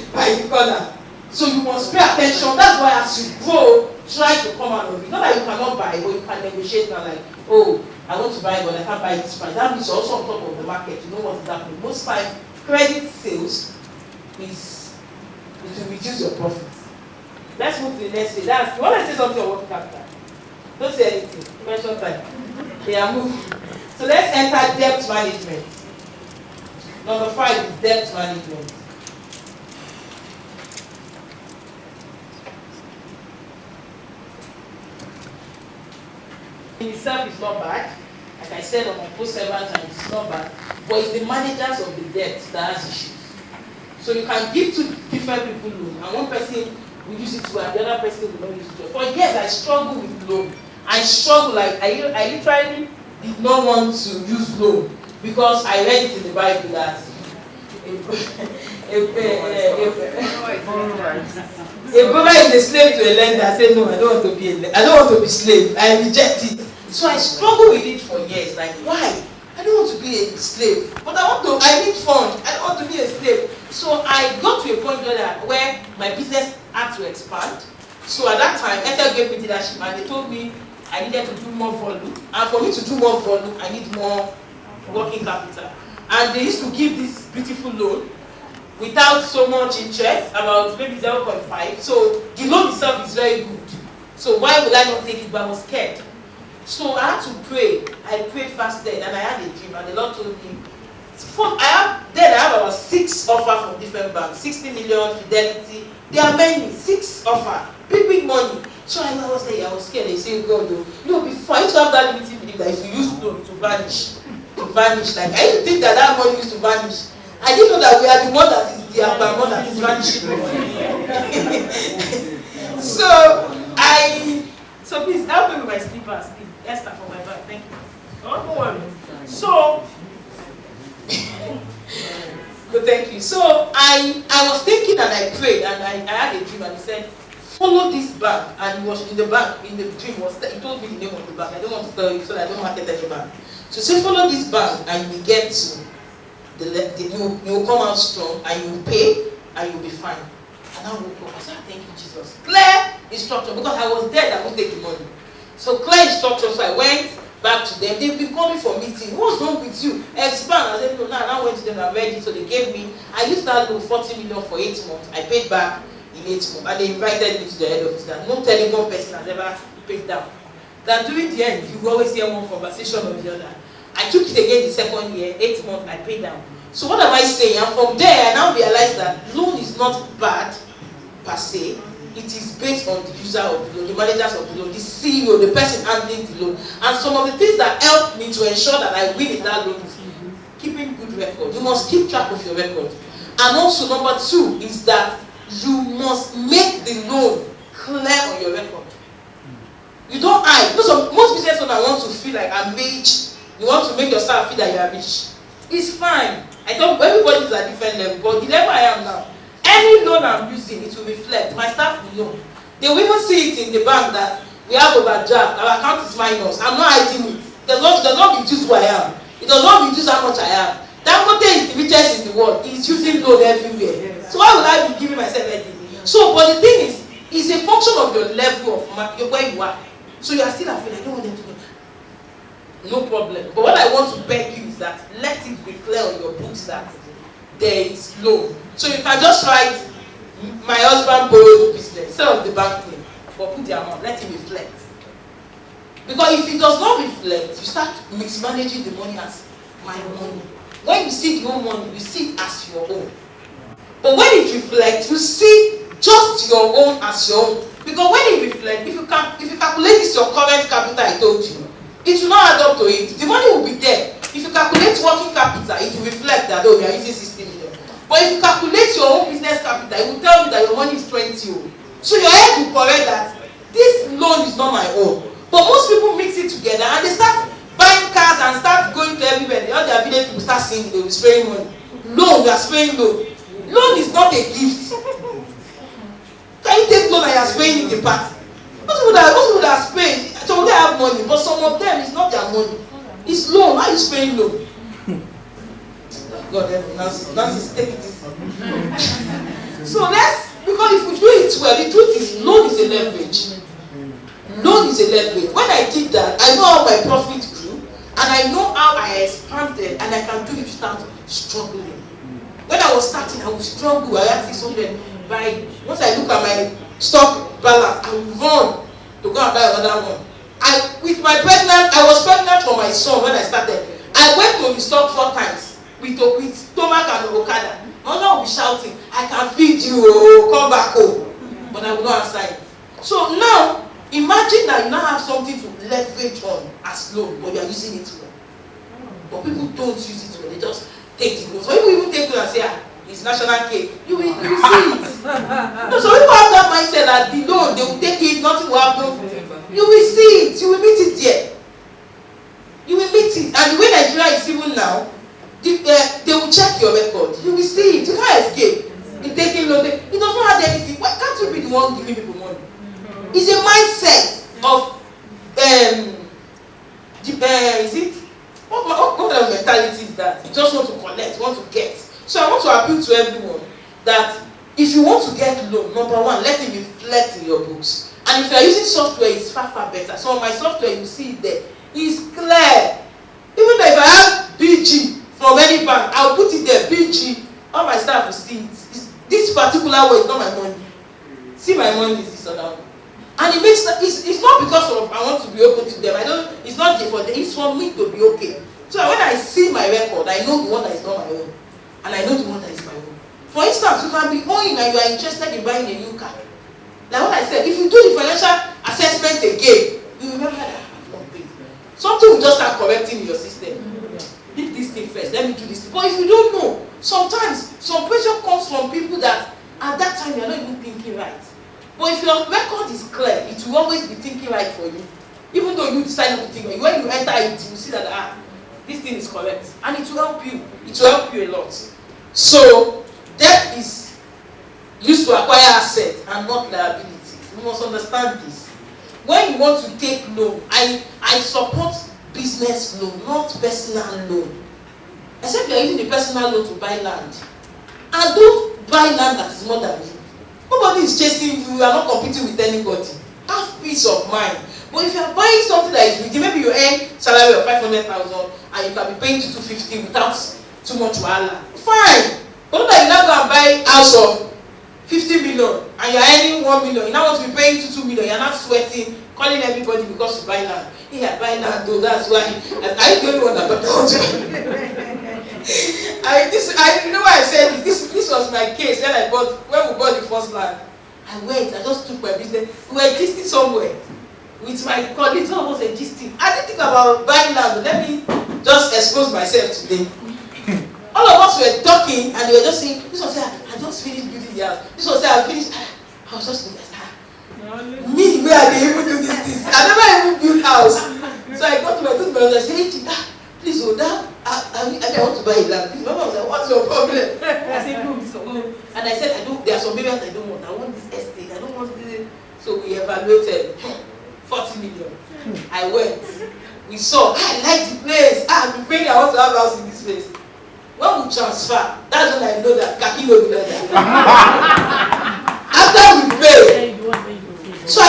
by the corner. So you must pay attention. That's why as you grow, try to come out of it. Not that you cannot buy, but you can negotiate now like, oh, I want to buy, but I can't buy this price. That means you're also on top of the market. You know what is happening. Most times, credit sales it will reduce your profits. Let's move to the next stage. You want to say something on working capital? Don't say anything. Question time. Yeah, move. So let's enter debt management. Number 5 is debt management. In itself is not bad. Like I said on my post several times, it's not bad. But it's the managers of the debt that has issues. So you can give to different people loan, and one person will use it well, and the other person will not use it well. For years, I struggled with loan. I struggled, like I literally did not want to use loan because I read it in the Bible that a brother is a slave to a lender. I said, no, I don't want to be slave. I reject it. So I struggled with it for years. Like, why? I don't want to be a slave, but I need funds. I don't want to be a slave. So I got to a point where my business had to expand. So at that time, Ethel gave me leadership and they told me I needed to do more volume. And for me to do more volume, I need more working capital. And they used to give this beautiful loan without so much interest, about maybe 0.5. So the loan itself is very good. So why would I not take it? But I was scared. So I had to pray. I prayed fasted and I had a dream and the Lord told me, I have about 6 offers from different banks, 60 million, Fidelity. There are many, 6 offers, big money. So I was there, I was scared. They say, God, before I used to have that limiting belief that if you use loan to vanish. Like I used to think that money used to vanish. I didn't know that we are the one that is the one that is vanishing. So please help me with my slippers, please. Esther for my bag, thank you. Oh, don't worry. So thank you. So I was thinking and I prayed and I had a dream and he said, follow this bank. And he was in the bank, in the dream, he told me the name of the bank. I don't want to tell you so that I don't market any bank. So say follow this bank and you get to you will come out strong and you will pay and you will be fine. And I woke up. I said, thank you, Jesus. Clear instruction because I was there that would take the money. So clear instruction. So I went back to them. They've been coming for meeting. What's wrong with you? Expand. I said, no, now I went to them. I'm ready. So they gave me. I used that loan 40 million for 8 months. I paid back in 8 months. And they invited me to the head office. That no telling one person has ever paid down. That during the end, you will always hear one conversation or the other. I took it again the second year, 8 months, I paid down. So what am I saying? And from there, I now realize that loan is not bad per se. It is based on the user of the loan, the managers of the loan, the CEO, the person handling the loan. And some of the things that help me to ensure that I win in that loan is keeping good record. You must keep track of your record. And also number 2 is that you must make the loan clear on your record. You don't hide. Most business owners want to feel like I'm rich. You want to make yourself feel that you are rich. It's fine. I thought everybody is at different level, but the level I am now, any loan I'm using, it will reflect. My staff will know. They will even see it in the bank that we have overdraft, our account is minus. I'm not hiding it. It does not reduce who I am. It does not reduce how much I have. Dangote is the richest in the world. He's using loan everywhere. So why would I be giving myself anything? So, but the thing is, it's a function of your level of where you are. So you are still afraid. I don't want them to know. No problem. But what I want to beg you is that let it be clear on your books that there is loan. So you can just write, my husband borrowed the business, instead of the bank name, but put the amount, let it reflect. Because if it does not reflect, you start mismanaging the money as my money. When you see your money, you see it as your own. But when it reflects, you see just your own as your own. Because when it reflects, if you calculate this your current capital I told you, it will not add up to it. The money will be there. If you calculate working capital, it will reflect that, oh, you are using 60 million. But if you calculate your own business capital, it will tell you that your money is 20. So your head will correct that this loan is not my own. But most people mix it together and they start buying cars and start going to everywhere. All their village people start saying they will be spraying money. Loan, you are spraying loan. Loan is not a gift. Can you take loan and you are spraying it in part? Most people that are spraying, so of them have money, but some of them it's not their money. It's loan. How are you paying loan? God, Nancy, take it easy. So because if we do it well, the truth is loan is a leverage. Loan is a leverage. When I did that, I know how my profit grew, and I know how I expanded, and I can do it without struggling. When I was starting, I would struggle. I had 600. Once I look at my stock balance, I would run to go and buy another one. I was pregnant for my son when I started. I went to the store 4 times with stomach and Okada. My mother will be shouting, "I can feed you, come back home." But I will not answer him. So now, imagine that you now have something to leverage on as loan, but you are using it well. But people don't use it well, they just take the loan. So people even take it and say, it's national cake. You will see it. No, so people have that mindset that the loan, they will take it, nothing will happen. You will see it, you will meet it there. You will meet it. And the way Nigeria is even now, they will check your record. You will see it. You can't escape. In taking loan, it does not have anything. Why can't you be the one giving people money? It's a mindset of is it? What kind of mentality is that? You just want to collect, want to get. So I want to appeal to everyone that if you want to get loan, number one, let it reflect in your books. And if you are using software, it's far better. So on my software, you see it there. It's clear. Even though if I have BG from any bank, I'll put it there, BG. All my staff will see it. This particular way is not my money. See, my money is this or that. And it makes it's not because of I want to be open to them. It's not for them, it's for me to be okay. So when I see my record, I know the one that is not my own. And I know the one that is my own. For instance, you can be owing and you are interested in buying a new car. Like what I said, if you do the financial assessment again, you remember that I have not paid. Something will just start correcting in your system. Leave this thing first, let me do this thing. But if you don't know, sometimes some pressure comes from people that at that time you are not even thinking right. But if your record is clear, it will always be thinking right for you. Even though you decide not to think, when you enter it, you see that this thing is correct. And it will help you. It will help you a lot. So, debt is used to acquire assets and not liabilities. You must understand this. When you want to take loan, I support business loan, not personal loan. Except you are using the personal loan to buy land. And don't buy land that is more than you. Nobody is chasing you, you are not competing with anybody. Have peace of mind. But if you are buying something that is with you, maybe you earn salary of 500,000 and you can be paying 250 without too much wahala. Fine. But not that you now go and buy a house of 50 million and you are earning 1 million. You now want to be paying 2 million. You are not sweating, calling everybody because you buy land. Hey, I buy land though, that's why. I the only one that bought land. You know why I said this was my case when we bought the first land. I just took my business. We were gisting somewhere with my colleagues. One of us were gisting. I didn't think about buying land, but let me just expose myself today. All of us were talking and they were just saying, this one said, I just finished building the house. This one said, I finished. I was just thinking, me, where I didn't even do these things. I never even built house. So I got to my brother and said, please hold down. I want to buy a land. His mama was like, what's your problem? I said, no, this one. And I said, there are some areas I don't want. I want this estate. I don't want this. So we evaluated 40 million. I went. We saw, I like the place. I've been praying I want to have a house in this place. When we transfer, that's when I know that Kaki will be like that. After we pay. So I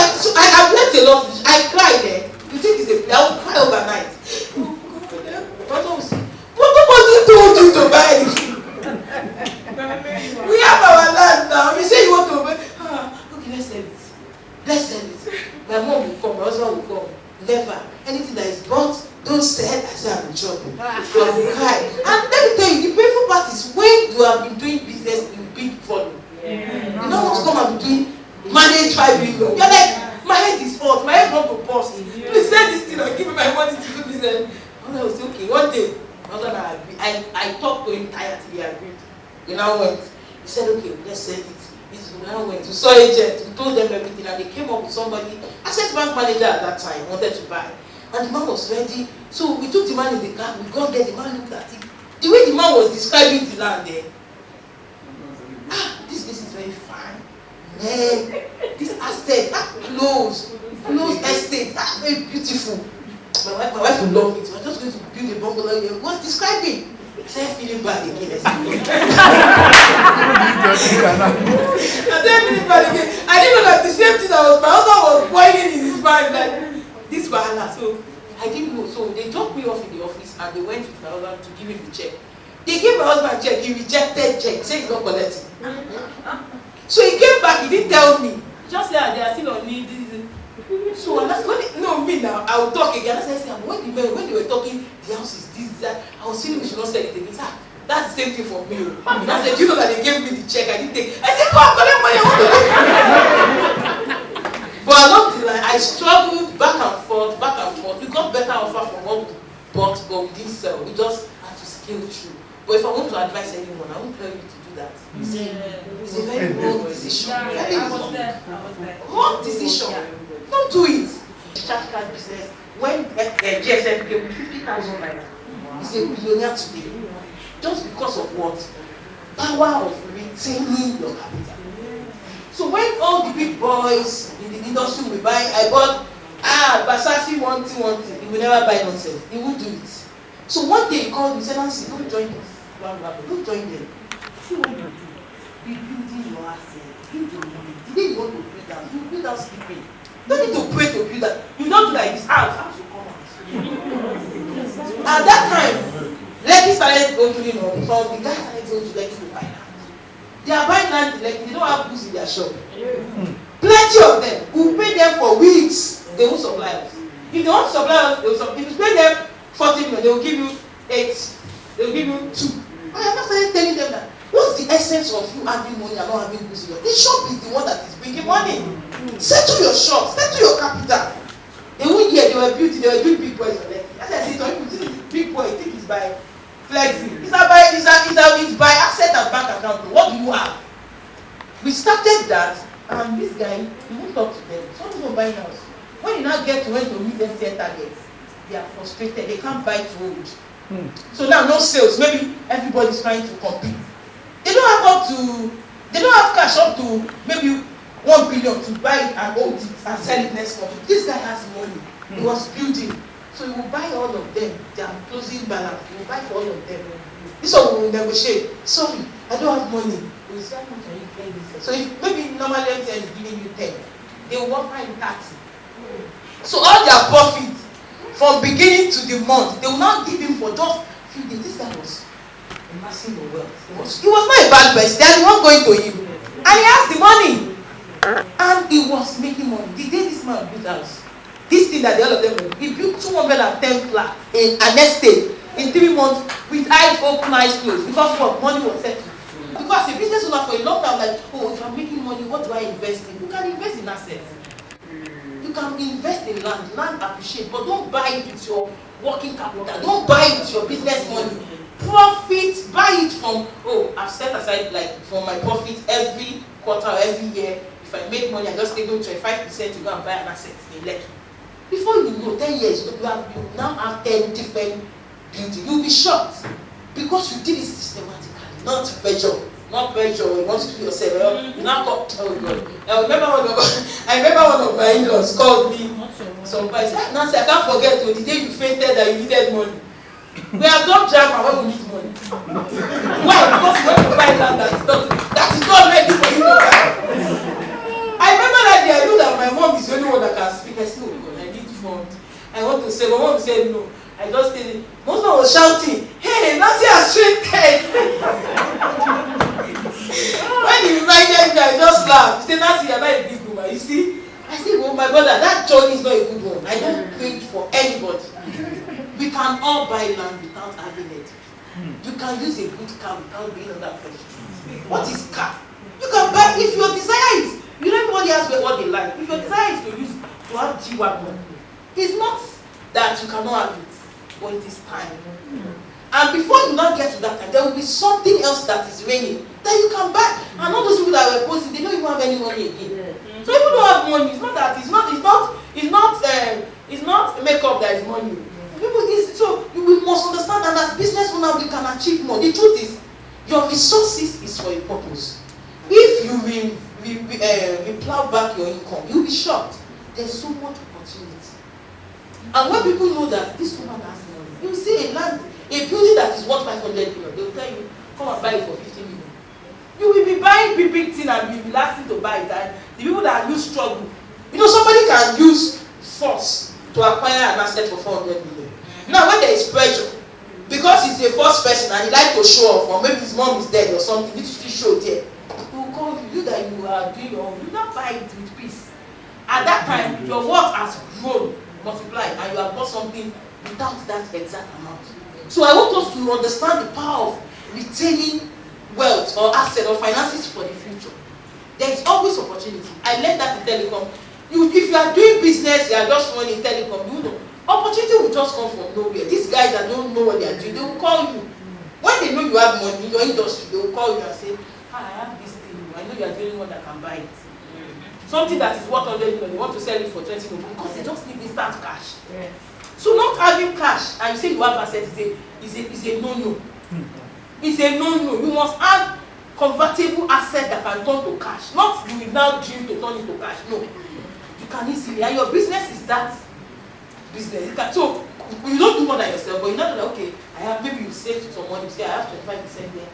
have learned a lot. I cried there. You think it's a play? I will cry overnight. But nobody told you to buy anything. We have our land now. You say you want to buy. Okay, let's sell it. Let's sell it. My mom will come, my husband will come. Never. Anything that is bought, don't sell. I say I'm in trouble. I will cry. And let me tell you, the painful part is when you have been doing business in big volume. You don't want to come and be doing manage 5 million. You're like, my head is hot, my head wants to burst. Please sell this thing and give me my money to do business. And I was okay. One day, I talked to him tired till he agreed. We now went. He said, okay, let's sell it. We now went. We saw agents. We told them everything, and they came up with somebody. Access bank manager at that time wanted to buy, and the man was ready. So we took the man in the car. We got there. The man looked at it. The way the man was describing the land there. This place is very fine. Man, this asset, close estate, very beautiful. beautiful. My wife will love it. We're just going to build a bungalow here. What's describing? I started feeling bad again. I started feeling bad again. I didn't know that the same thing that my husband was boiling in his mind, like this wahala. So I didn't know. So they dropped me off in the office and they went with my husband to give him the check. They gave my husband a check. He rejected check. He said he's not collecting. So he came back. He didn't tell me. He just said they are still on me. So when me now, I will talk again. I said, when they were talking, the house is this, that. I was feeling we should not sell it again. That's the same thing for me. I said, you know that they gave me the check, I didn't take. I said, come on, collect money, I want to take. But along the line, I struggled back and forth. We got better offer from what we bought, but we didn't sell. We just had to scale through. But if I want to advise anyone, I won't tell you to do that. It's a very wrong decision. Very wrong decision. Don't do it. Chat card business, when GSM gave me 50,000 naira, he's a millionaire today. Just because of what? Power of retaining your capital. So when all the big boys in the industry will buy, I bought Versace one thing, he will never buy nonsense. He won't do it. So one day he called me and said, Nancy, don't join them. Don't join them. See what you do. Be building your assets. Build your money. The day you want to build that, you build out sleeping. Don't need to pray to build that. You don't do like this. House will come out. At that time, Lekki started opening up. So the guys started going to Lekki to buy land. They are buying land in Lekki. They don't have goods in their shop. Plenty of them. We will pay them for weeks. They won't supply us. If they want to supply us, they will supply. If you pay them 40 million, they will give you 8. They will give you 2. I have not started telling them that. What's the essence of you having money and not having goods in your shop? The shop is the one that is bringing money. Settle your shop, settle your capital. They won't hear, they were doing big boys on them. As I said, some people think big boy, think it's by flexing. It's by asset and bank account. What do you have? We started that, and this guy, he won't talk to them. Some people buy house. When you now get to when to meet them their targets, they are frustrated, they can't buy to hold. So now no sales, maybe everybody's trying to compete. They don't have cash up to maybe 1 billion to buy it and hold it and sell it next month. This guy has money. He was building. So he will buy all of them. They are closing balance. He will buy for all of them. This one will negotiate. Sorry, I don't have money. He will say, how much are you paying this? So if maybe normally MTN is giving you 10, they will offer him 30. So all their profit from beginning to the month, they will not give him for just a few days. This guy was amassing the wealth. He was not a bad person. They are the one going to him. And he has the money. And he was making money. The day this man built house, this thing that the all of them will, he built 210 flats in an estate in 3 months with eyes open, eyes closed. Because what? Money was settled. Because a business owner for a long time, like, oh, if I'm making money, what do I invest in? You can invest in assets. You can invest in land. Land appreciate, but don't buy it with your working capital. Don't buy it with your business money. Profit, buy it from, oh, I've set aside like from my profit every quarter, every year. If I make money, I just take 25% to go and buy an asset in Lekki. Before you know, 10 years, you now have 10 different buildings. You'll be shocked because you did it systematically, not pressure. Not pressure. You want to do yourself. You now call. Oh God! I remember one of my in-laws called me. Somebody said, "Nancy, I can't forget the day you fainted that you needed money. We have done drama when we need money. Why? Because when you buy land that is not ready for you to buy." I remember that day. I knew that my mom is the only one that can speak. I said, "Oh God, I need funds. I want to say." My mom said, "No." I just stayed. Most of them was shouting, "Hey, Nancy has fainted." When he reminded me, I just laughed. He said, "Nancy, you're not a big woman. You see?" I said, "Oh my brother, that journey is not a good one. I don't pray for anybody. We can all buy land without having it. You can use a good car without being under pressure. What is car? You can buy if your desire is. You know everybody has what they like. If your desire is to have G-Wagon, it's not that you cannot have it, but it is time. And before you not get to that time, there will be something else that is raining that you can buy. And all those people that were posting, they don't even have any money again. So people don't have money. It's not that. It's not makeup that is money. So we must understand that as business owner we can achieve more. The truth is, your resources is for a purpose. If you plow back your income, you'll be shocked. There's so much opportunity. And when people know that this woman has money, you see a building that is worth 500 million, they will tell you, come and buy it for 50 million. You will be buying big thing and you'll be lasting to buy it. And the people that use struggle, you know, somebody can use force to acquire an asset for 400 million. Now, when there is pressure, because he's a first person and he like to show off, or maybe his mom is dead or something, need to still show there, he will call you that you are doing your own. You not buy it with peace. At that time, your worth has grown, multiplied, and you have got something without that exact amount. So I want us to understand the power of retaining wealth or asset or finances for the future. There is always opportunity. I learned that in telecom. If you are doing business, you are just running telecom, you know, opportunity will just come from nowhere. These guys that don't know what they are doing, they will call you. When they know you have money in your industry, they will call you and say, I have this thing, I know you are the only one that can buy it. Something that is worth 100 million, they want to sell it for 20 million because they just need instant cash. Yeah. So not having cash and you say you have assets is a no-no. It's a no-no. You must have convertible asset that can turn to cash. Not you will now dream to turn into cash. No. You can easily. And your business is that business. You can, so you don't do more than yourself, but you know that okay, I have maybe you save some money, you say I have 25% there.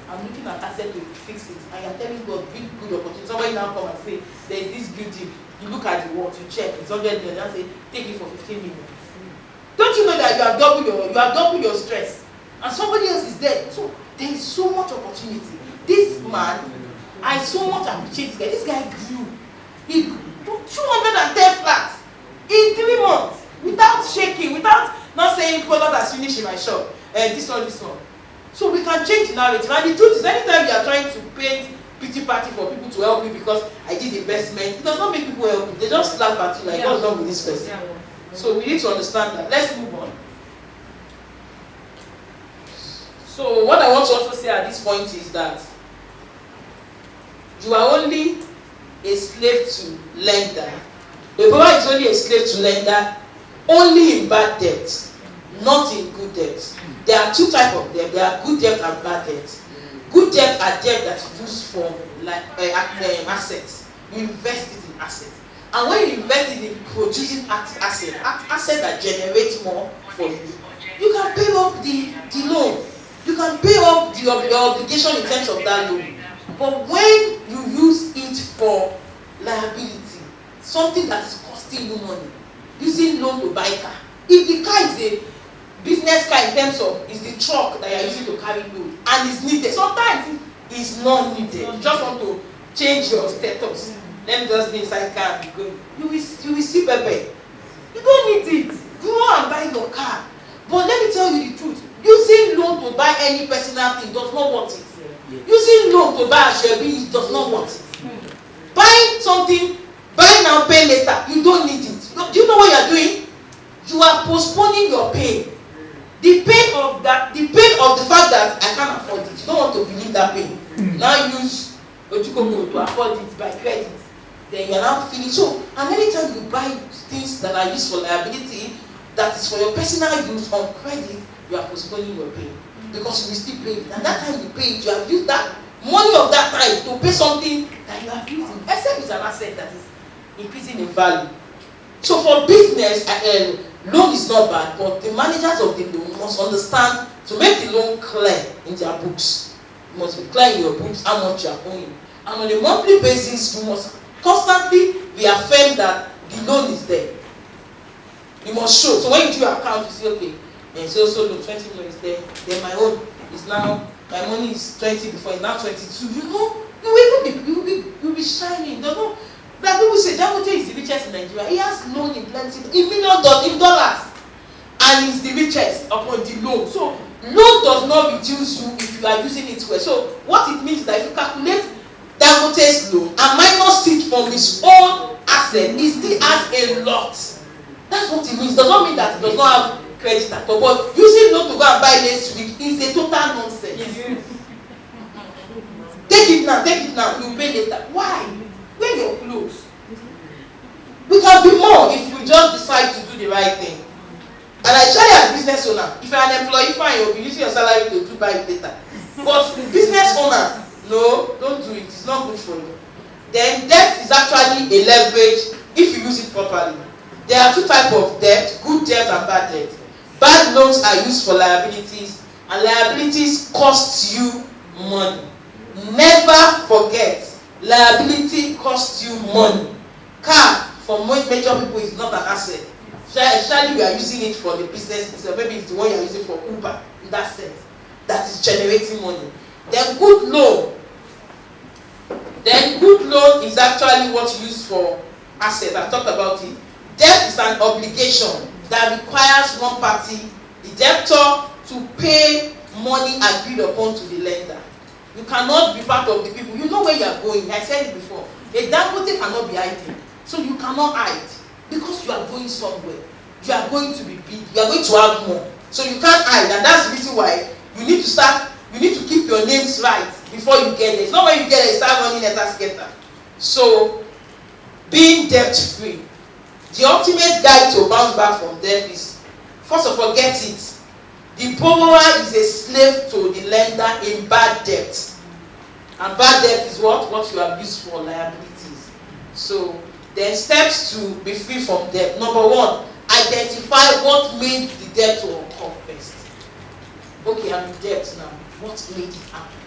I'm looking at asset to fix it. And you're telling God big good opportunity. Somebody now come and say there is this building. You look at the world, you check, it's 100 million, and say take it for 15 million. Don't you know that you have doubled your stress? And somebody else is dead. So there is so much opportunity. This man, I so much appreciate this guy. This guy grew. He grew 210 flats in 3 months without shaking, without not saying product has finished in my shop. This one. So we can change the narrative. And the truth is, anytime you are trying to paint pity party for people to help you because I did investment, it does not make people help you. They just laugh at you like, what's wrong with this person? Yeah. So we need to understand that. Let's move on. So what I want to also say at this point is that you are only a slave to lender. The borrower is only a slave to lender only in bad debt, not in good debt. There are two types of debt. There are good debt and bad debt. Good debt are debt that you use for like assets. You invest it in assets. And when you invest it in producing asset that generates more for you, you can pay up the loan. You can pay up your obligation in terms of that loan. But when you use it for liability, something that is costing you money, using loan to buy car. If the car is a business car in terms of is the truck that you are using to carry load and is needed, sometimes it's not needed. You just want to change your status. Let me just be inside car and go. You will see Pepe. You don't need it. Go and buy your car. But let me tell you the truth. Using loan to buy any personal thing does not want it. Using loan to buy a Shebi does not want it. Buying something, buy now, pay later. You don't need it. Do you know what you are doing? You are postponing your pain. The pain of the fact that I can't afford it. You don't want to believe that pain. Now use Ojukoko to afford it by credit. Then you are now feeling so. And anytime you buy things that are used for liability, that is for your personal use on credit, you are postponing your pain because you will still pay it. And that time you pay it, you have used that money of that time to pay something that you have used. Except it's an asset that is increasing in value. So for business, loan is not bad, but the managers of the loan must understand to make the loan clear in their books. You must be clear in your books how much you are owing. And on a monthly basis, you must constantly reaffirm that the loan is there. You must show. So when you do your account, you say, okay, and so look, 20 million is there. Then my own is now, my money is 20 before, it's now 22. You know, you will be shining. There's no, like people say, Dangote is the richest in Nigeria. He has loan in plenty, in millions of dollars. And he's the richest upon the loan. So loan does not reduce you if you are using it well. So what it means is that if you calculate Dangote's loan and minus it from his own asset, he still has a lot. That's what it means. It does not mean that it does not have credit at all. But using loan to go and buy next week is a total nonsense. Yes. Take it now, you pay later. Why? Wear your clothes. We can be more if we just decide to do the right thing. And I tell you as business owner, if you're an employee, fine, you'll be using your salary to buy it later. But the business owner, no, don't do it. It's not good for you. Then debt is actually a leverage if you use it properly. There are two types of debt, good debt and bad debt. Bad loans are used for liabilities, and liabilities cost you money. Never forget, liability costs you money. Car, for most major people, is not an asset. Especially we are using it for the business itself. Maybe it's the one you are using for Uber, in that sense. That is generating money. Then good loan. Then good loan is actually what you use for assets. I've talked about it. Debt is an obligation that requires one party, the debtor, to pay money agreed upon to the lender. You cannot be part of the people. You know where you are going. I said it before. A Dangote cannot be hiding. So you cannot hide because you are going somewhere. You are going to be big. You are going to have more. So you can't hide, and that's the reason why you need to start. You need to keep your names right before you get there. It's not when you get there you start running letter scatter. So being debt free. The ultimate guide to bounce back from debt is, first of all, get it. The borrower is a slave to the lender in bad debt. And bad debt is what? What you have used for liabilities. So, then steps to be free from debt. Number one, identify what made the debt to occur first. Okay, I'm in debt now. What made it happen?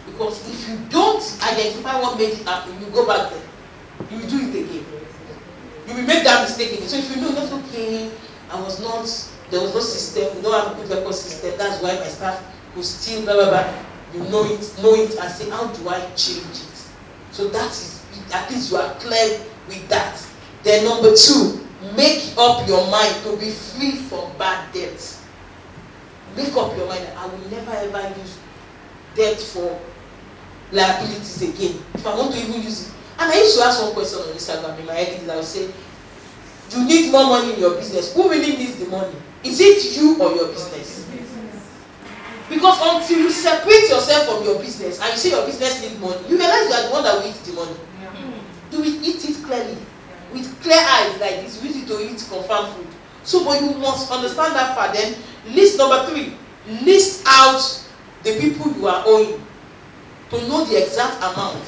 Because if you don't identify what made it happen, you go back there. You will do it again. You will make that mistake again. So if you know, that's okay, there was no system, we don't have a good record system, that's why my staff will still blah blah blah. You know it and say, how do I change it? So that is, at least you are clear with that. Then number two, make up your mind to be free from bad debt. Make up your mind that I will never ever use debt for liabilities again. If I want to even use it. And I used to ask one question on Instagram in my head, I would say, you need more money in your business. Who really needs the money? Is it you or your business? Because until you separate yourself from your business and you say your business needs money, you realize you are the one that will eat the money. Do we eat it clearly? With clear eyes like this, we use it to eat confirmed food. So, but you must understand that fact. Then, list number three, list out the people you are owing to know the exact amount.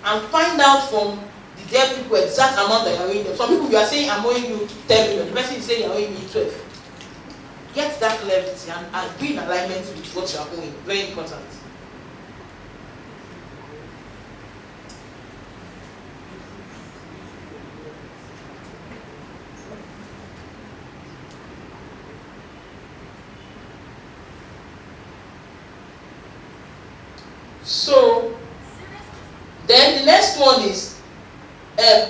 And find out from the debt people exact amount that you are owing them. Some people, you are saying, I'm owing you 10 million. The person is saying, you're owing me 12. Get that clarity and be in alignment with what you are owing. Very important. So, then the next one is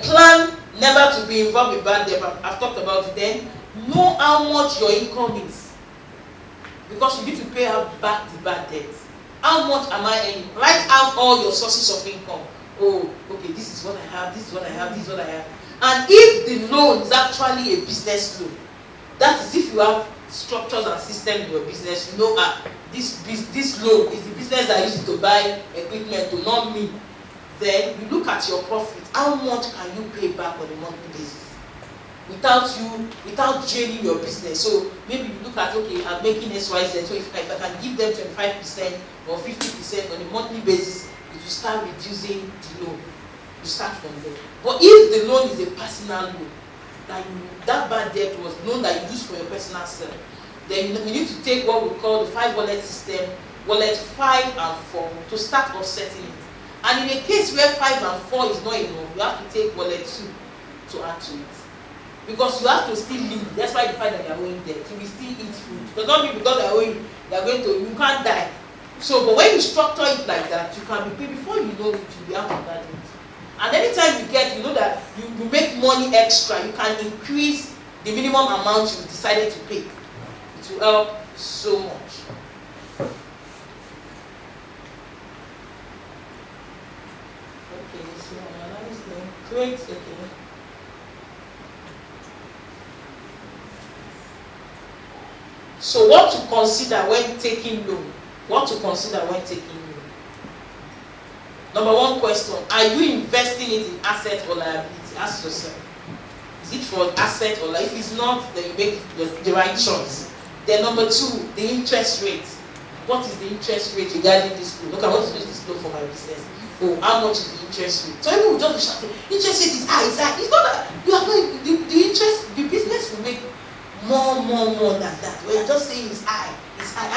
plan never to be involved with bad debt. I've talked about it. Then know how much your income is, because you need to pay out back the bad debt. How much am I earning? Write out all your sources of income. Oh, okay, this is what I have, this is what I have, this is what I have. And if the loan is actually a business loan, that is if you have structures and systems in your business, you know, this loan is the business that I use it to buy equipment, to not me. Then you look at your profit. How much can you pay back on a monthly basis without draining your business? So maybe you look at, okay, I'm making XYZ, so if I can give them 25% or 50% on a monthly basis, it will start reducing the loan. You start from there. But if the loan is a personal loan, that bad debt was loan that you use for your personal self, then you need to take what we call the 5 wallet system, wallet 5 and 4, to start offsetting it. And in a case where 5 and 4 is not enough, you have to take wallet 2 to add to it. Because you have to still live. That's why the fact that you are owing debt, you will still eat food. It does not mean because you are owing, you can't die. So, but when you structure it like that, you can be paid before you know it, you'll be out of that debt. And anytime you get, you know that you make money extra, you can increase the minimum amount you decided to pay. It will help so much. Okay, so analyze them. Great, okay. So what to consider when taking loan? What to consider when taking loan? Number one question, are you investing it in asset or liability? Ask yourself. Is it for asset or liability? If it's not, then you make the right choice. Then number two, the interest rate. What is the interest rate regarding this loan? Look, I want to use this loan for my business. Oh, how much is the interest rate? So people will just be shouting, interest rate is high, it's high. It's not that you are going, the more than that. We are just saying it's high.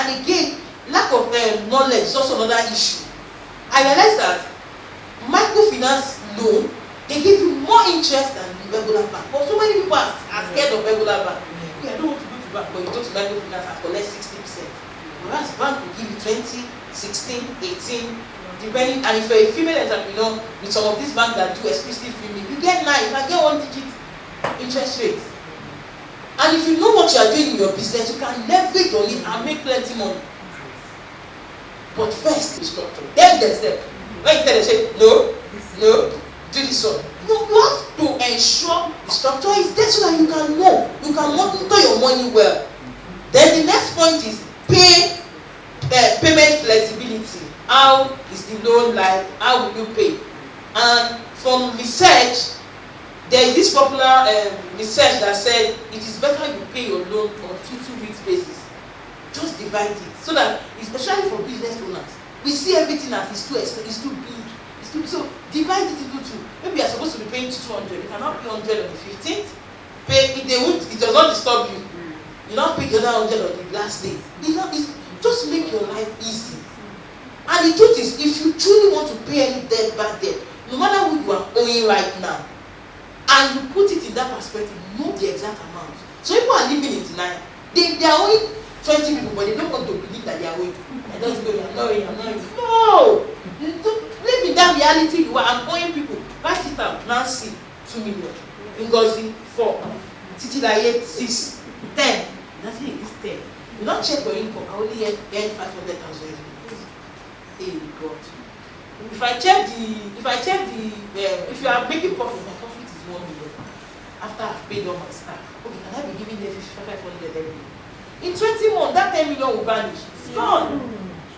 And again, lack of knowledge is also another issue. I realized that microfinance loan, they give you more interest than the regular bank. But so many people are scared of regular bank. Yeah, I don't want to go to bank, but you go to microfinance and collect 60%. Whereas bank will give you 20, 16, 18, depending. And if you're a female entrepreneur with some of these banks that do exclusive female, you get 9, you can get 1-digit interest rate. And if you know what you are doing in your business, you can leverage on it and make plenty money. But first, the structure. Then the step. When you tell them, say, no, do this one. No, you have to ensure the structure is there so that you can know. You can monitor your money well. Then the next point is payment flexibility. How is the loan like? How will you pay? And from research, there is this popular research that said it is better you pay your loan on 2 weeks basis. Just divide it so that, especially for business owners, we see everything as it's too expensive, it's too big, it's too, so divide it into 2. Maybe you're supposed to be paying 200, you cannot pay 100 on the 15th. Pay if they won't, it does not disturb you. You not pay the other 100 on the last day. Just make your life easy. And the truth is, if you truly want to pay any debt back there, no matter who you are owing right now, and you put it in that perspective, know the exact amount. So people are living in denial. They are owing 20 people, but they don't want to believe that they are owing. I just go, I'm not owing. No! Live in that reality. You are owing people. Write it out. Nancy, 2 million. Ngozi, 4. Titilaye, 6. 10. Nancy is 10. You don't check your income. I only earn 500,000. Hey God. If you are making profit, my profit is 1 million. After I've paid all my staff. Okay, can I be giving them 500 every day? In 20 months, that 10 million will vanish. It's gone.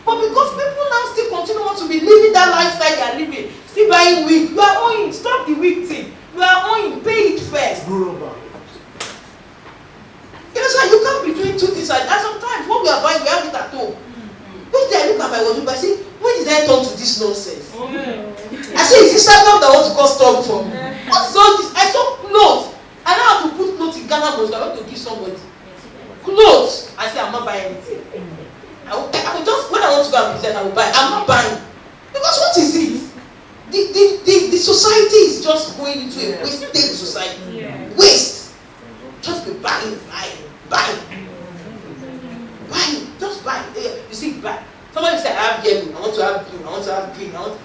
But because people now still continue want to be living that lifestyle they are living, still buying wig, you are owing. Stop the wig thing. You are owing. Pay it first. You know, so you can't be doing 2 things. And sometimes what we are buying, we have it at home. Which day I look at my wardrobe, I say, when did I turn to this nonsense? I say, is this startup that wants to cause trouble for me? What's all this? I saw clothes. I now have to put clothes in Ghana because I want to give somebody. Clothes. I say, I'm not buying anything. I will just, when I want to go and present, I will buy. I'm not buying. Because what is it? The society is just going into a wasted society. Waste. Just be buying. Just buy. You see, buy. Somebody said, I have yellow, I want to have blue, I want to have green, I want to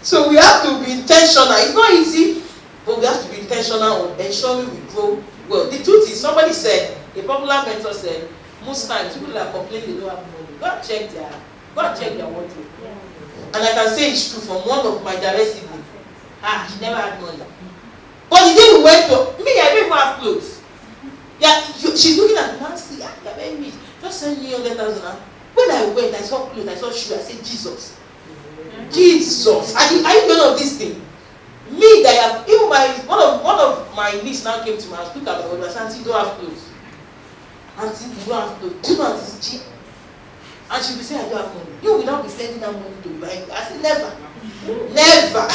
So we have to be intentional. It's not easy, but we have to be intentional on ensuring we grow well. The truth is, somebody said, a popular mentor said, most times people that complain they don't have money, go and check their wardrobe. And I can say it's true from one of my direct siblings. She never had money. But the day we went to, me, I don't even have clothes. Yeah, she's looking at Nancy, you're very rich. Just send me 100,000. When I went, I saw clothes, I saw shoes, I said, Jesus. Jesus. Are you none of this thing? Me, that I have, even one of my niece now came to my house, look at my husband, I said, Auntie, you don't have clothes. Auntie, you don't have clothes. Do you know this is cheap? And she'll be saying, I don't have money. You will not be sending that money to buy. I said, never. Never.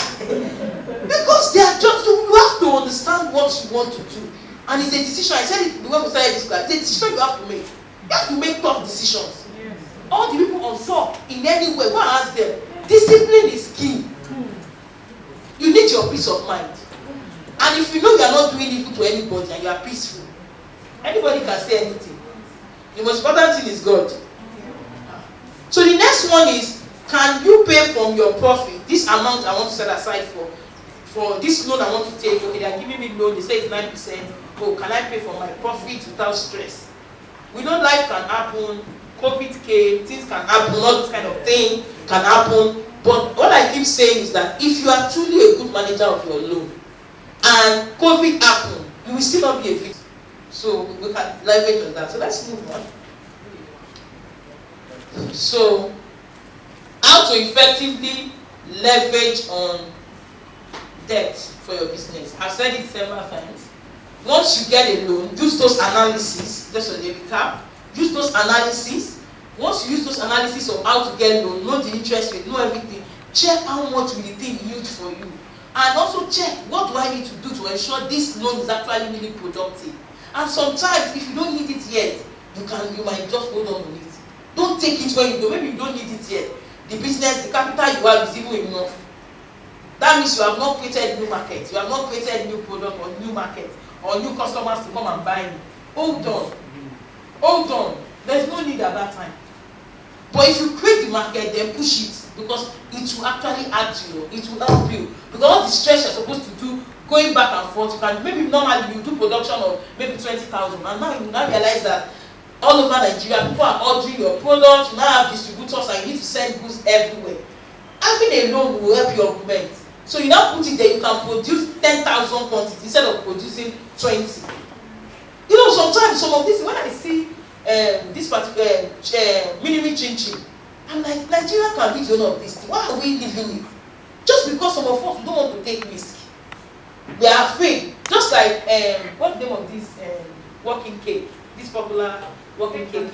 Because they are just, you have to understand what you want to do. And it's a decision. I said it when we started this class. It's a decision you have to make. You have to make tough decisions. Yes. All the people on top, in any way, go and ask them. Discipline is key. You need your peace of mind. And if you know you are not doing evil to anybody and you are peaceful, anybody can say anything. The most important thing is God. So the next one is, can you pay from your profit this amount I want to set aside for this loan I want to take? Okay, they are giving me loan, they say it's 9%. Oh, can I pay for my profit without stress? We know life can happen, COVID came, things can happen, all this kind of thing can happen. But what I keep saying is that if you are truly a good manager of your loan and COVID happened, you will still not be a victim. So we can leverage on that. So let's move on. So, how to effectively leverage on debt for your business. I've said it several times. Once you get a loan, use those analyses, just as a recap, use those analyses. Once you use those analyses of how to get loan, know the interest rate, know everything, check how much will the thing yield for you. And also check, what do I need to do to ensure this loan is actually really productive? And sometimes, if you don't need it yet, you might just hold on to it. Don't take it when you go. Maybe you don't need it yet. The business, the capital you have is even enough. That means you have not created new market. You have not created new product or new market or new customers to come and buy you. Hold on. Hold on. There's no need at that time. But if you create the market, then push it, because it will actually add to you. It will help you. Because all the stress you're supposed to do, going back and forth, you can maybe normally you do production of maybe 20,000, and now you now realize that all over Nigeria people are ordering your product. You now have distributors and you need to send goods everywhere. Having a loan will help you augment. So you now put it there, you can produce 10,000 quantities instead of producing 20. You know, sometimes some of this, when I see this particular mini chin chin, I'm like, Nigeria can be the owner of this thing. Why are we leaving it? Just because some of us don't want to take risk. We are afraid. Just like what's the name of this working cake? This popular working cake,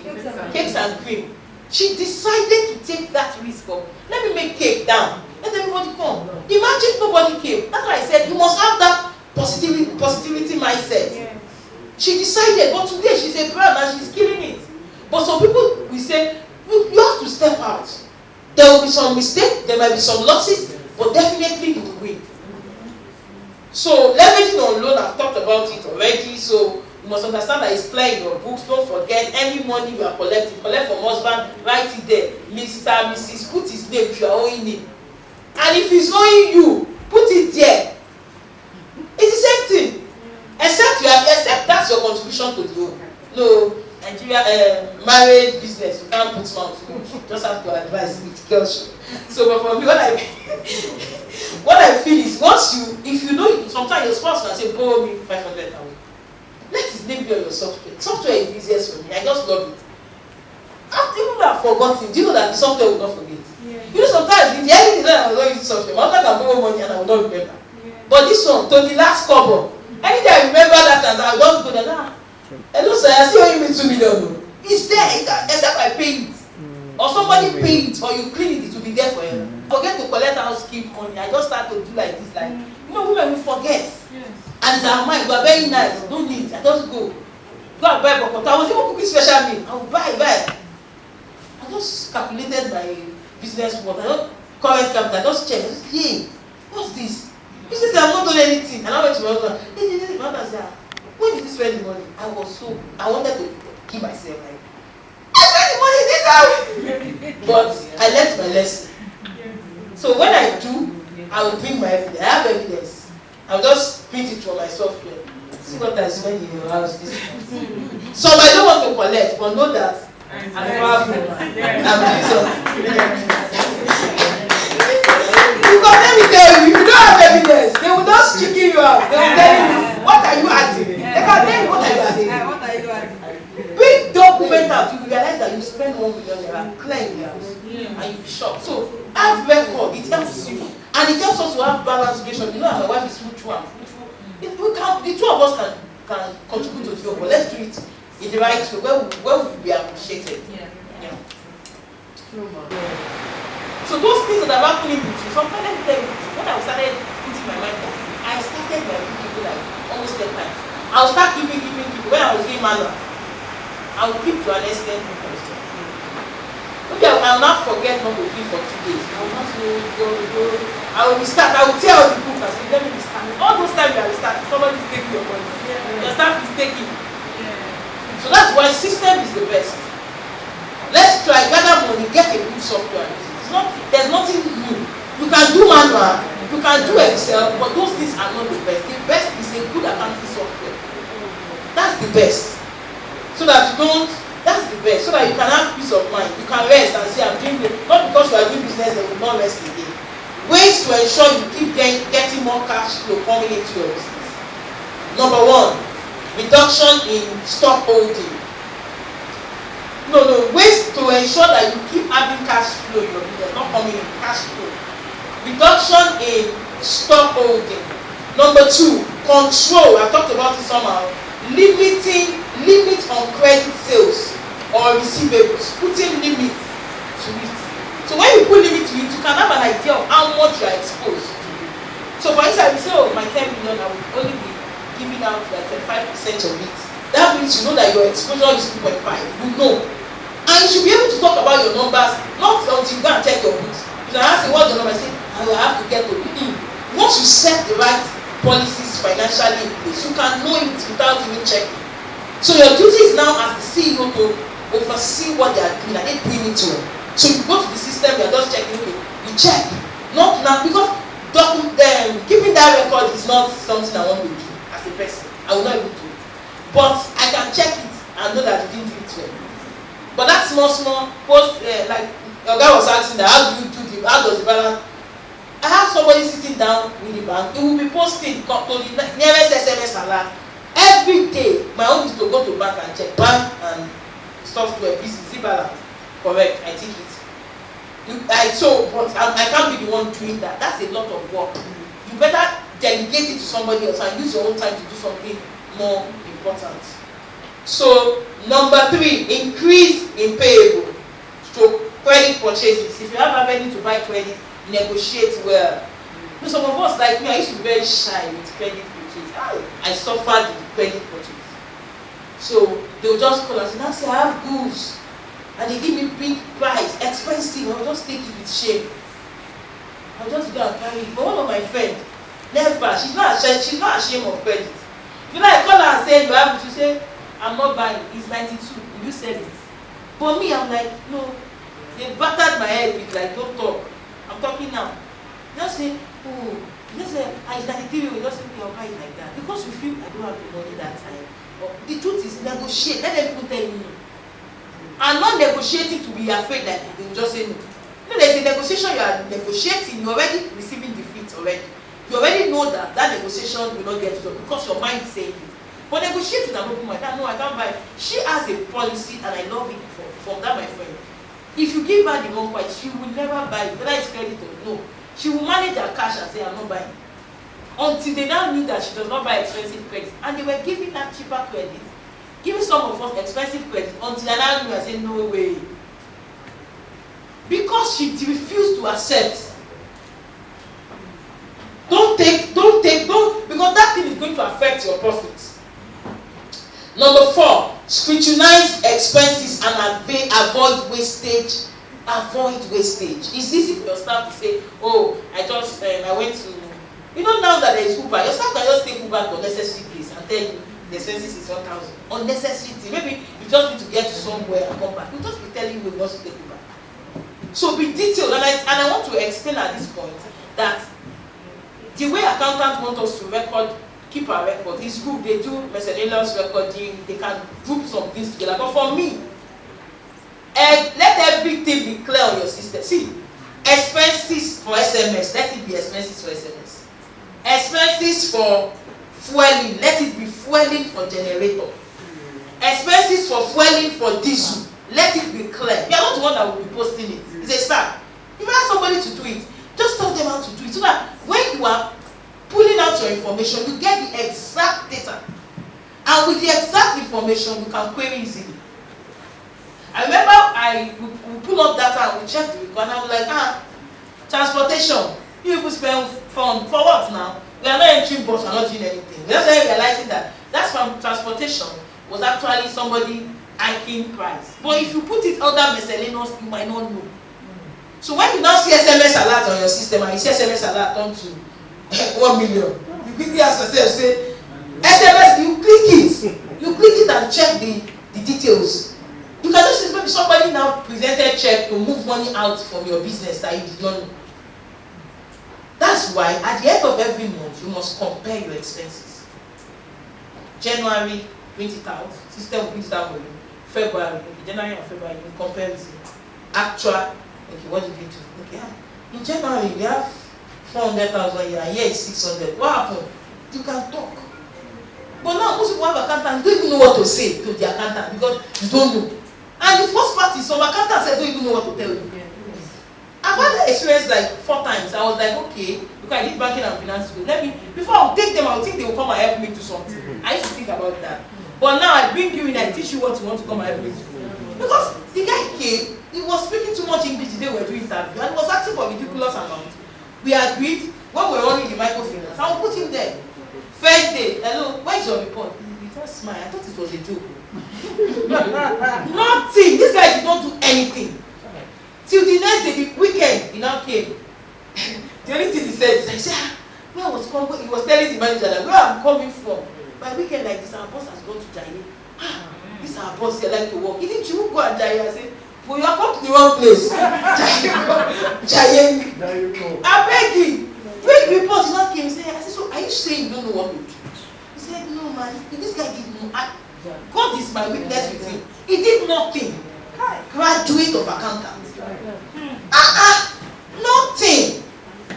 cakes and cream. She decided to take that risk of, let me make cake down. Let everybody come. Imagine nobody came. That's why I said you must have that positivity mindset. Yeah. She decided, but today she's a brand and she's killing it. But some people will say, you have to step out. There will be some mistakes, there might be some losses, but definitely you will win. So leveraging on loan, I've talked about it already. So you must understand that it's clear in your books. Don't forget, any money you are collecting, collect from husband, write it there. Mr. Mrs. Put his name if you are owing him. And if he's owing you, put it there. It's the same thing. Except that's your contribution to the loan. No, Nigeria marriage business, you can't put mouth too much. You just have to advise with caution. So but for me, what I feel is if you know, sometimes your spouse can say, borrow me 500,000. Let his name be on your software. Software is easiest for me. I just love it. Even though I've forgotten, do you know that the software will not forget? Yeah. You know, sometimes in the early days I was not using software, my husband can borrow money and I will not remember. Yeah. But this one, to the last cover, anytime I remember that and I will just go there, hello sir, I see you owe me 2 million. It's there, except I pay it. Or somebody pay it, or you clean it, it will be there for you. Forget to collect house keep money. I just start to do like this, like, you know, women will forget. Yes. And it's our mind, we are very nice, don't need, I just go. Go and buy bokota. I was even cooking special meal. I will buy. I just calculated my business work. I don't current capital. I just check. Yeah, what's this? He said, I'm not doing anything. And I went to my husband. My husband said, when did you spend the money? I wanted to keep myself like, I spent the money this time. But I learned my lesson. So when I do, I will bring my evidence. I have evidence. I'll just print it from my software. See what I spend in your house this month. So I don't want to collect, but know that I'm powerful. I'm doing something. Because let me tell you, if you don't have evidence, they will just chicken you out. They will tell you, what are you adding? They can tell you, what are you adding? Big document out, you realize that you spend 1 million naira clearing the house. And you'll be shocked. So have record, it helps you. And it helps us to have balanced relation. You know, my wife is fruitful and fruitful. The two of us can contribute to the job, but let's do it in the right way, where we will be appreciated. Yeah. So those things that are happening between, sometimes let me tell you, when I started putting my mind down, I started by giving people like almost 10 times. I will start giving people when I was doing manual. I will keep to an extent. Maybe I will not forget not to give for 2 days. I will not go. I will restart. I will tell the book and say, let me restart. All those times I will start, somebody is taking your money. Your staff is taking. So that's why system is the best. Let's try, gather money, get a good software. There's nothing new. You can do manual, you can do Excel, but those things are not the best. The best is a good accounting software. That's the best. So that that's the best. So that you can have peace of mind. You can rest and say, I'm doing it. Not because you are doing business, then you will not rest again. Ways to ensure you keep getting more cash flow coming into your business. Number 1, reduction in stock holding. Ways to ensure that you keep having cash flow in your business, not coming in, cash flow. Reduction in stock holding. Number 2, control. I talked about it somehow. Limit on credit sales or receivables. Putting limit to it. So when you put limit to it, you can have an idea of how much you are exposed to. So for instance, you say, my 10 million, I will only be giving out like 5% of it. that means you know that your exposure is 2.5. You know. And you should be able to talk about your numbers, not until you go and check your books. You can ask me what's the number, I say, I will have to get to it. Once you set the right policies financially in place, you can know it without even checking. So your duty is now as the CEO to oversee what they are doing and they doing it well. So you go to the system, you are just checking it. You check. Not now, because keeping that record is not something I want to do as a person. I will not even do it. But I can check it and know that you didn't do it well. But that small post, like your guy was asking that, how does the balance? I have somebody sitting down with the bank. It will be posting to the nearest SMS alert every day. My own is to go to bank and check bank and software business balance. Correct, I think it. But I can't be the one doing that. That's a lot of work. You better delegate it to somebody else and use your own time to do something more important. So, number 3, increase in payable. So, credit purchases. If you have money to buy credit, negotiate well. You know, some of us, like me, I used to be very shy with credit purchase. I suffered with credit purchase. So, they'll just call us and I say, I have goods. And they give me big price, expensive. I'll just take it with shame. I'll just go and carry it. But one of my friends, never, she's not ashamed of credit. You know, I call her and say, you have to say, I'm not buying, it's 92, will you sell it? But me, I'm like, no. They battered my head with like, don't talk. I'm talking now. Just say, oh, just say, it's 93, you just say, I'll buy it like that. Because you feel I don't have the money that time. But the truth is, negotiate. Let them people tell you no. And not negotiating to be afraid that they will just say no. You know, there's a negotiation you are negotiating, you're already receiving defeat already. You already know that negotiation will not get done because your mind is saying it. But negotiate with an open mind. No, I can't buy it. She has a policy and I love it from that, my friend. If you give her the wrong price, she will never buy it, whether it's credit or no. She will manage her cash and say, I'm not buying. Until they now knew that she does not buy expensive credit. And they were giving her cheaper credit. Giving some of us expensive credit until they now knew and said, no way. Because she refused to accept. Don't, because that thing is going to affect your profits. Number 4, scrutinize expenses and avoid wastage. Avoid wastage. It's easy for your staff to say, oh, I went to, you know, now that there is Uber, your staff can just take Uber to unnecessary place and tell you the expenses is 1,000. Unnecessary thing. Maybe you just need to get to somewhere and come back. We'll just be telling you not to take Uber. So be detailed, and I want to explain at this point that the way accountants want us to keep our record is good. They do miscellaneous recording, they can group some things together. But for me, let everything be clear on your system. See, expenses for SMS, let it be expenses for SMS. Expenses for fueling, let it be fueling for generator. Expenses for fueling for diesel, let it be clear. You are not the one that will be posting it. It's a start. If you have somebody to do it, just tell them how to do it so that when you are pulling out your information, you get the exact data. And with the exact information, you can query easily. I remember we pull up data and we check the record and I was like, transportation. You people spend fund for what now? We are not entering bus, we are not doing anything. We are just realizing that from transportation was actually somebody hiking price. But if you put it under miscellaneous, you might not know. So when you now see SMS alert on your system and you see SMS alert on to 1 million, you quickly ask yourself, say, SMS, you click it and check the details. You can just see maybe somebody now presented check to move money out from your business that you did not know. That's why at the end of every month, you must compare your expenses. January, print it out. System will print it out for you. February, okay, January and February, you compare it. Actual, okay, what did you do? Okay, in January, we have 400,000 here, and here is 600. What happened? You can talk. But now, most people have accountants, don't even know what to say to the accountant because you don't know. And the first part is some accountants don't even know what to tell you. I've had that experience like 4 times. I was like, okay, because I did banking and finance school. Before I would take them, I would think they will come and help me do something. I used to think about that. But now I bring you in, I teach you what you want to come and help me do. Because the guy came, he was speaking too much English the day we were doing interview, and he was asking for ridiculous amount. We agreed, when we were running the microfinance, I will put him there. First day, hello, where's your report? He just smile. I thought it was a joke. Nothing. This guy did not do anything. Till the next day, the weekend, he now came. The only thing he said is, where I was coming, he was telling the manager that where I'm coming from. By weekend like this, our boss has gone to Jaye. This is our boss, they like to work. He didn't you go at Jaye? I said, well, you have come to the wrong place. Jaye. I beg you. When the report did not came, he said, I said, so are you saying you don't know what to do? He said, no man, this guy did not. God is my witness with him. He did nothing. Graduate of accountant. Nothing.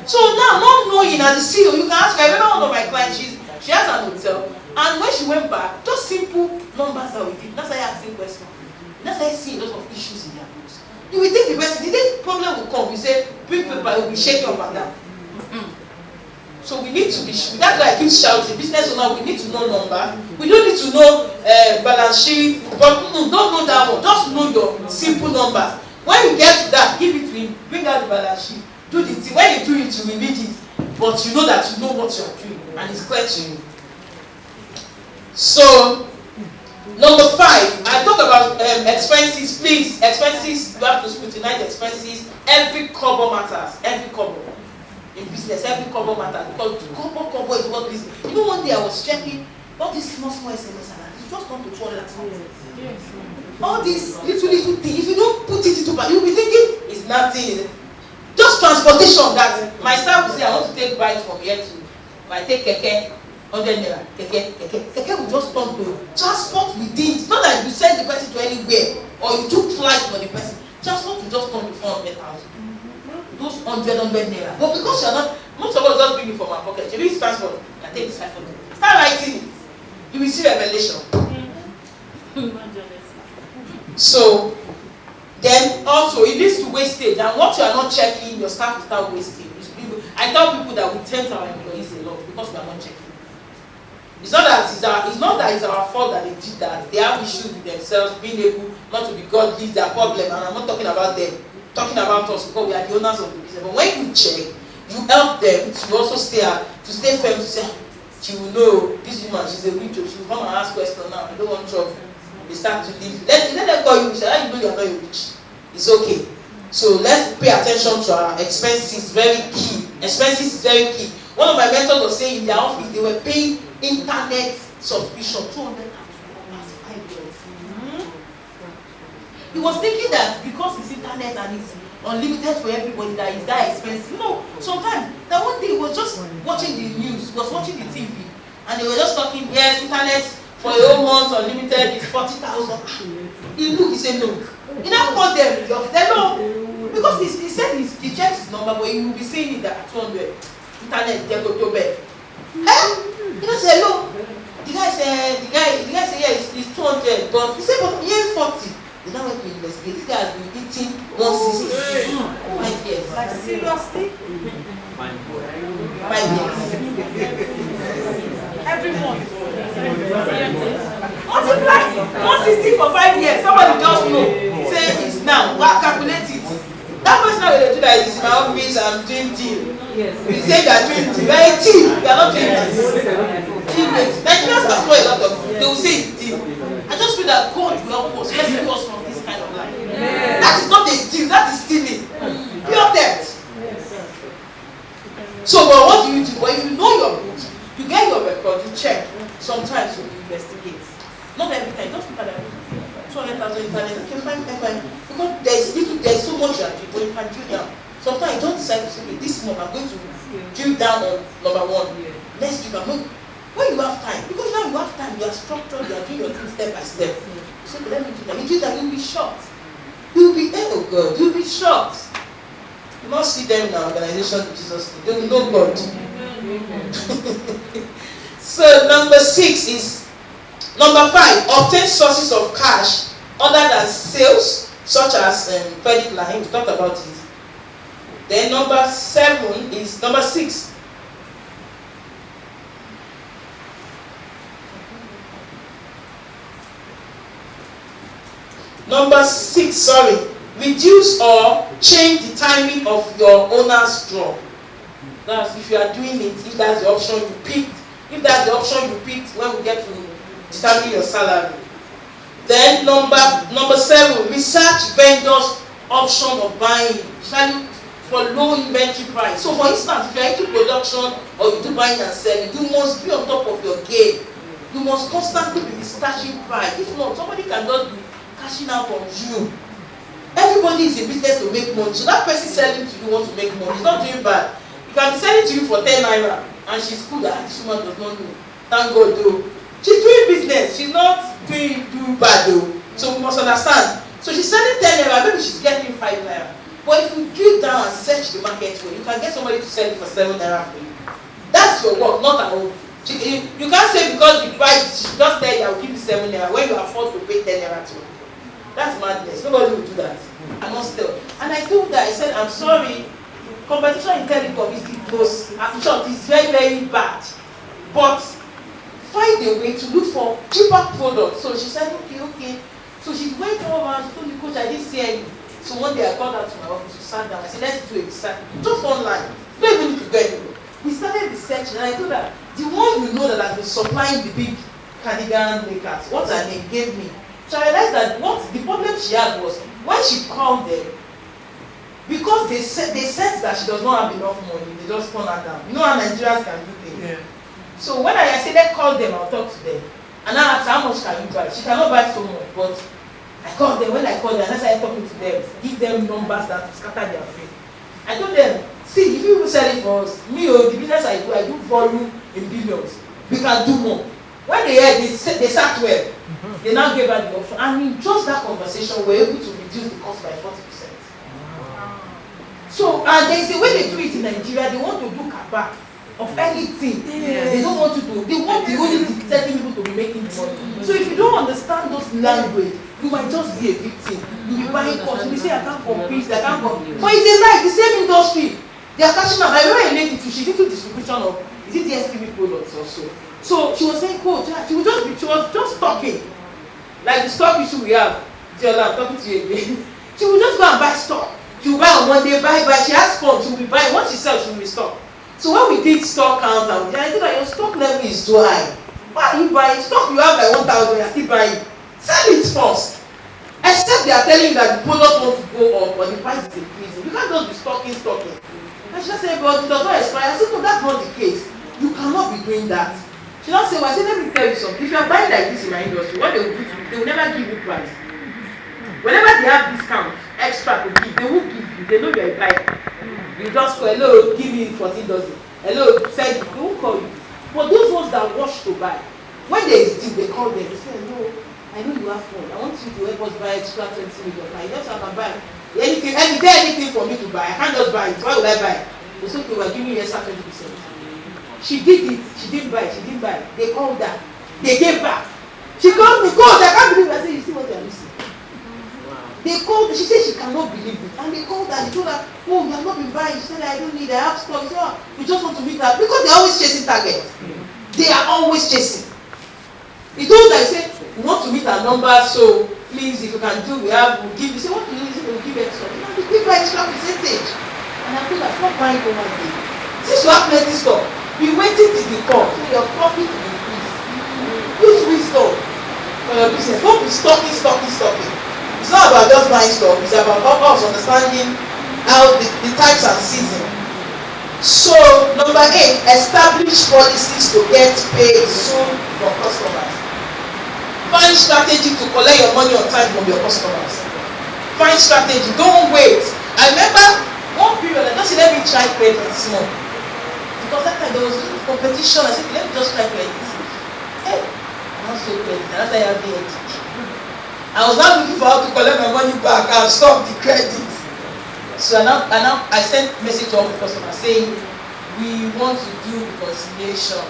So now, not knowing as a CEO, you can ask her. I remember one of my clients, she has an hotel, and when she went back, just simple numbers that we did. That's why I asked the question. That's why I see a lot of issues in their books. You will think the person, the problem will come. You say, bring paper, it will be shaking up and down. So we need to be, that's why I keep shouting, business owner, we need to know numbers. We don't need to know balance sheet, but don't know that one. Just know your simple numbers. When you get to that, give it to him, bring out the balance sheet, do the thing. When you do it, you will read it. But you know that you know what you are doing, and it's clear to you. So, number 5, I talk about expenses. Please, expenses, you have to scrutinize expenses. Every kobo matters. Every kobo. In business, every kobo matters. Because kobo is what business. You know, one day I was checking all these small SMS and it's just come to 200. All these little things, if you don't put it into bank, you'll be thinking it's nothing. Just transportation that my staff will say, I want to take bike from here to, if I take keke, 100 naira, keke will just come to transport within, not that you send the person to anywhere or you took flight for the person, transport will just come to 400,000. Those 100 naira. But because you're not, most of us just bring it from our pocket. You need transport, I take this 500. Start writing it. You will see revelation. So, then also it leads to wastage, and what you are not checking, your staff will start wasting. I tell people that we tempt our employees a lot because we are not checking. It's not that it's our fault that they did that. They have issues with themselves, being able not to be godly, their problem, and I'm not talking about them. Talking about us because we are the owners of the business. But when you check, you help them to also stay firm, to say, she will know this woman, she's a witch, she will come and ask questions now. I don't want trouble. They start to leave. Let them call you witch. How you know you are not a witch? It's okay. So let's pay attention to our expenses. Very key. Expenses is very key. One of my mentors was saying in their office they were paying internet subscription 200 past 5 years. He was thinking that because it's internet and it's unlimited for everybody that is that expensive. You know, sometimes that one day he was just watching the news, he was watching the TV, and they were just talking, yes, internet for a whole month unlimited is 40,000. He looked, he said no. He now called them, they know. Because he said he checked his number, but he will be saying it that 200 internet they go to bed. He don't say no. The guy said yeah, it's 200, but he said but yeah 40. They now went to investigate. This guy has been eating 160 5 years. Like seriously? 5 years. Every month. Multiply 160 for 5 years. Somebody just know. Say it's now. Calculate it. That person now will do that is in my office, I'm doing deal. Yes. You say you are doing deal. You are a team. You are not doing this. Nigerians are a lot of, they will say it's deal. I just feel that God will help us, rescue us from this kind of life. Yes. That is not a deal, that is stealing. Pure debt. So, but what do you do? But if you know your books, you get your record, you check. Sometimes you investigate. Not every time, just look at that. 200,000 internet, okay, fine. Because there's so much you are doing, but you can drill down. Sometimes you don't decide to say, okay, this month I'm going to drill down on number 1. Next week I'm going. When you have time, because now you have time, you are structured, you are doing your things step by step. You say, let me do that. You do that, you'll be shocked. You'll be, oh God, you'll be shocked. You must see them in our organization in Jesus' name. They will know God. So number 5, obtain sources of cash other than sales, such as credit line. We talked about it. Then number 6. Number 6, reduce or change the timing of your owner's draw. That's if you are doing it, if that's the option you picked. If that's the option you picked when we get to determine your salary. Then number 7, research vendors' option of buying, especially for low inventory price. So for instance, if you are into production or you do buying and selling, you must be on top of your game. You must constantly be researching price. If not, somebody can just be cashing out on you. Everybody is in business to make money. So that person selling to you wants to make money. It's not doing bad. You can be selling to you for 10 naira and she's cool that this woman does not know. Thank God though. She's doing business. She's not doing bad though. So we must understand. So she's selling 10 naira, maybe she's getting 5 naira. But if you drill down and search the market well, you can get somebody to sell it for 7 naira for you. That's your work, not her own. You can't say because the price, she just tell you I will give you 7 naira when you afford to pay 10 naira to her. That's madness. Nobody will do that. I must tell. And I told her, I said, I'm sorry, competition in telecom is the most, in short, it's very, very bad. But find a way to look for cheaper products. So she said, okay. So she went over and she told the coach, I didn't see any. So one day I called her to my office, we sat down, I said, let's do a research. Just online. You don't even need to go anywhere. We started researching and I told her, the one you know that has been supplying the big cardigan makers, what's her name, gave me. So I realized that the problem she had was when she called them, because they said that she does not have enough money, they just turn her down. You know how Nigerians can do things. Yeah. So when I said, let's call them, I'll talk to them. And I asked her, how much can you buy? She cannot buy so much, but I called them. When I called them, I started talking to them, give them numbers that scatter their brain. I told them, see, if you will sell it for us, me or the business I do volume in billions. We can do more. When they heard, they sat well. They now gave her the option. And in just that conversation, we were able to reduce the cost by 40%. So, and there is a way they do it in Nigeria. They want to do back of anything. They don't want to do. They want the only certain people to be making money. So if you don't understand those language, you might just be a victim. You be buying costs. You say I can't compete. I can't compete. But it's a lie. The same industry. They are catching up. I remember a lady too. She's into distribution of DSTV products also. So she was saying, coach, she was just talking. Like the stock issue we have. Jola, I'm talking to you again. She will just go and buy stock. She will buy on Monday, buy. She has fun. She will be buying. Once she sells, she will be stock. So when we did stock count, I think that your stock level is too high. Why are you buying stock you have by 1,000? You're still buying. Sell it first. Except they are telling you that the product wants to go up, but the price is increasing. You can't just be stocking. And she just said, but it does not expire. I said, no, that's not the case. You cannot be doing that. She just said, well, I said, let me tell you something. If you are buying like this in my industry, what they will do to you, they will never give you price. Whenever they have discount, extra to give, they won't give you. They know you are a buyer. You just call, hello, give me 14 dozen. Hello, send it. They won't call you. But those ones that rush to buy, when there is deal, they call them. They say, hello, I know you have fun. I want you to help us buy extra 20 million. I just have to buy anything. Is there anything for me to buy? I can't just buy it. Why would I buy it? They said, okay, we're giving you extra 20%. She did it. She didn't buy it. They called her. They gave back. She called me, coach, I can't believe it. I said, you see what you're missing? They called her. She said she cannot believe it. And they called her. They told her, oh, you have not been buying. She said, I don't need it. I have stock. She said, oh, we just want to meet that. Because they're always chasing targets. They are always chasing. He told her, he said, we want to meet our number, so please, if you can do, we'll give you. He said, what do you need? We'll give extra. And we give her extra percentage. And I told her, stop buying for 1 day. Since you have plenty stock, be waiting till the call so your profit will increase. Use wisdom for your business. Don't be stocking. It's not about just buying stock. It's about us understanding how the types and season. So, number 8, establish policies to get paid soon from customers. Find strategy to collect your money on time from your customers. Find strategy. Don't wait. I remember one period, I just said, let me try credit small. Because that time there was competition. I said, let me just try credit. Hey, I'm not so credit. That's why I have the edge. I was not looking for how to collect my money back. I've stopped the credit. So now I sent message to all the customers saying, we want to do reconciliation.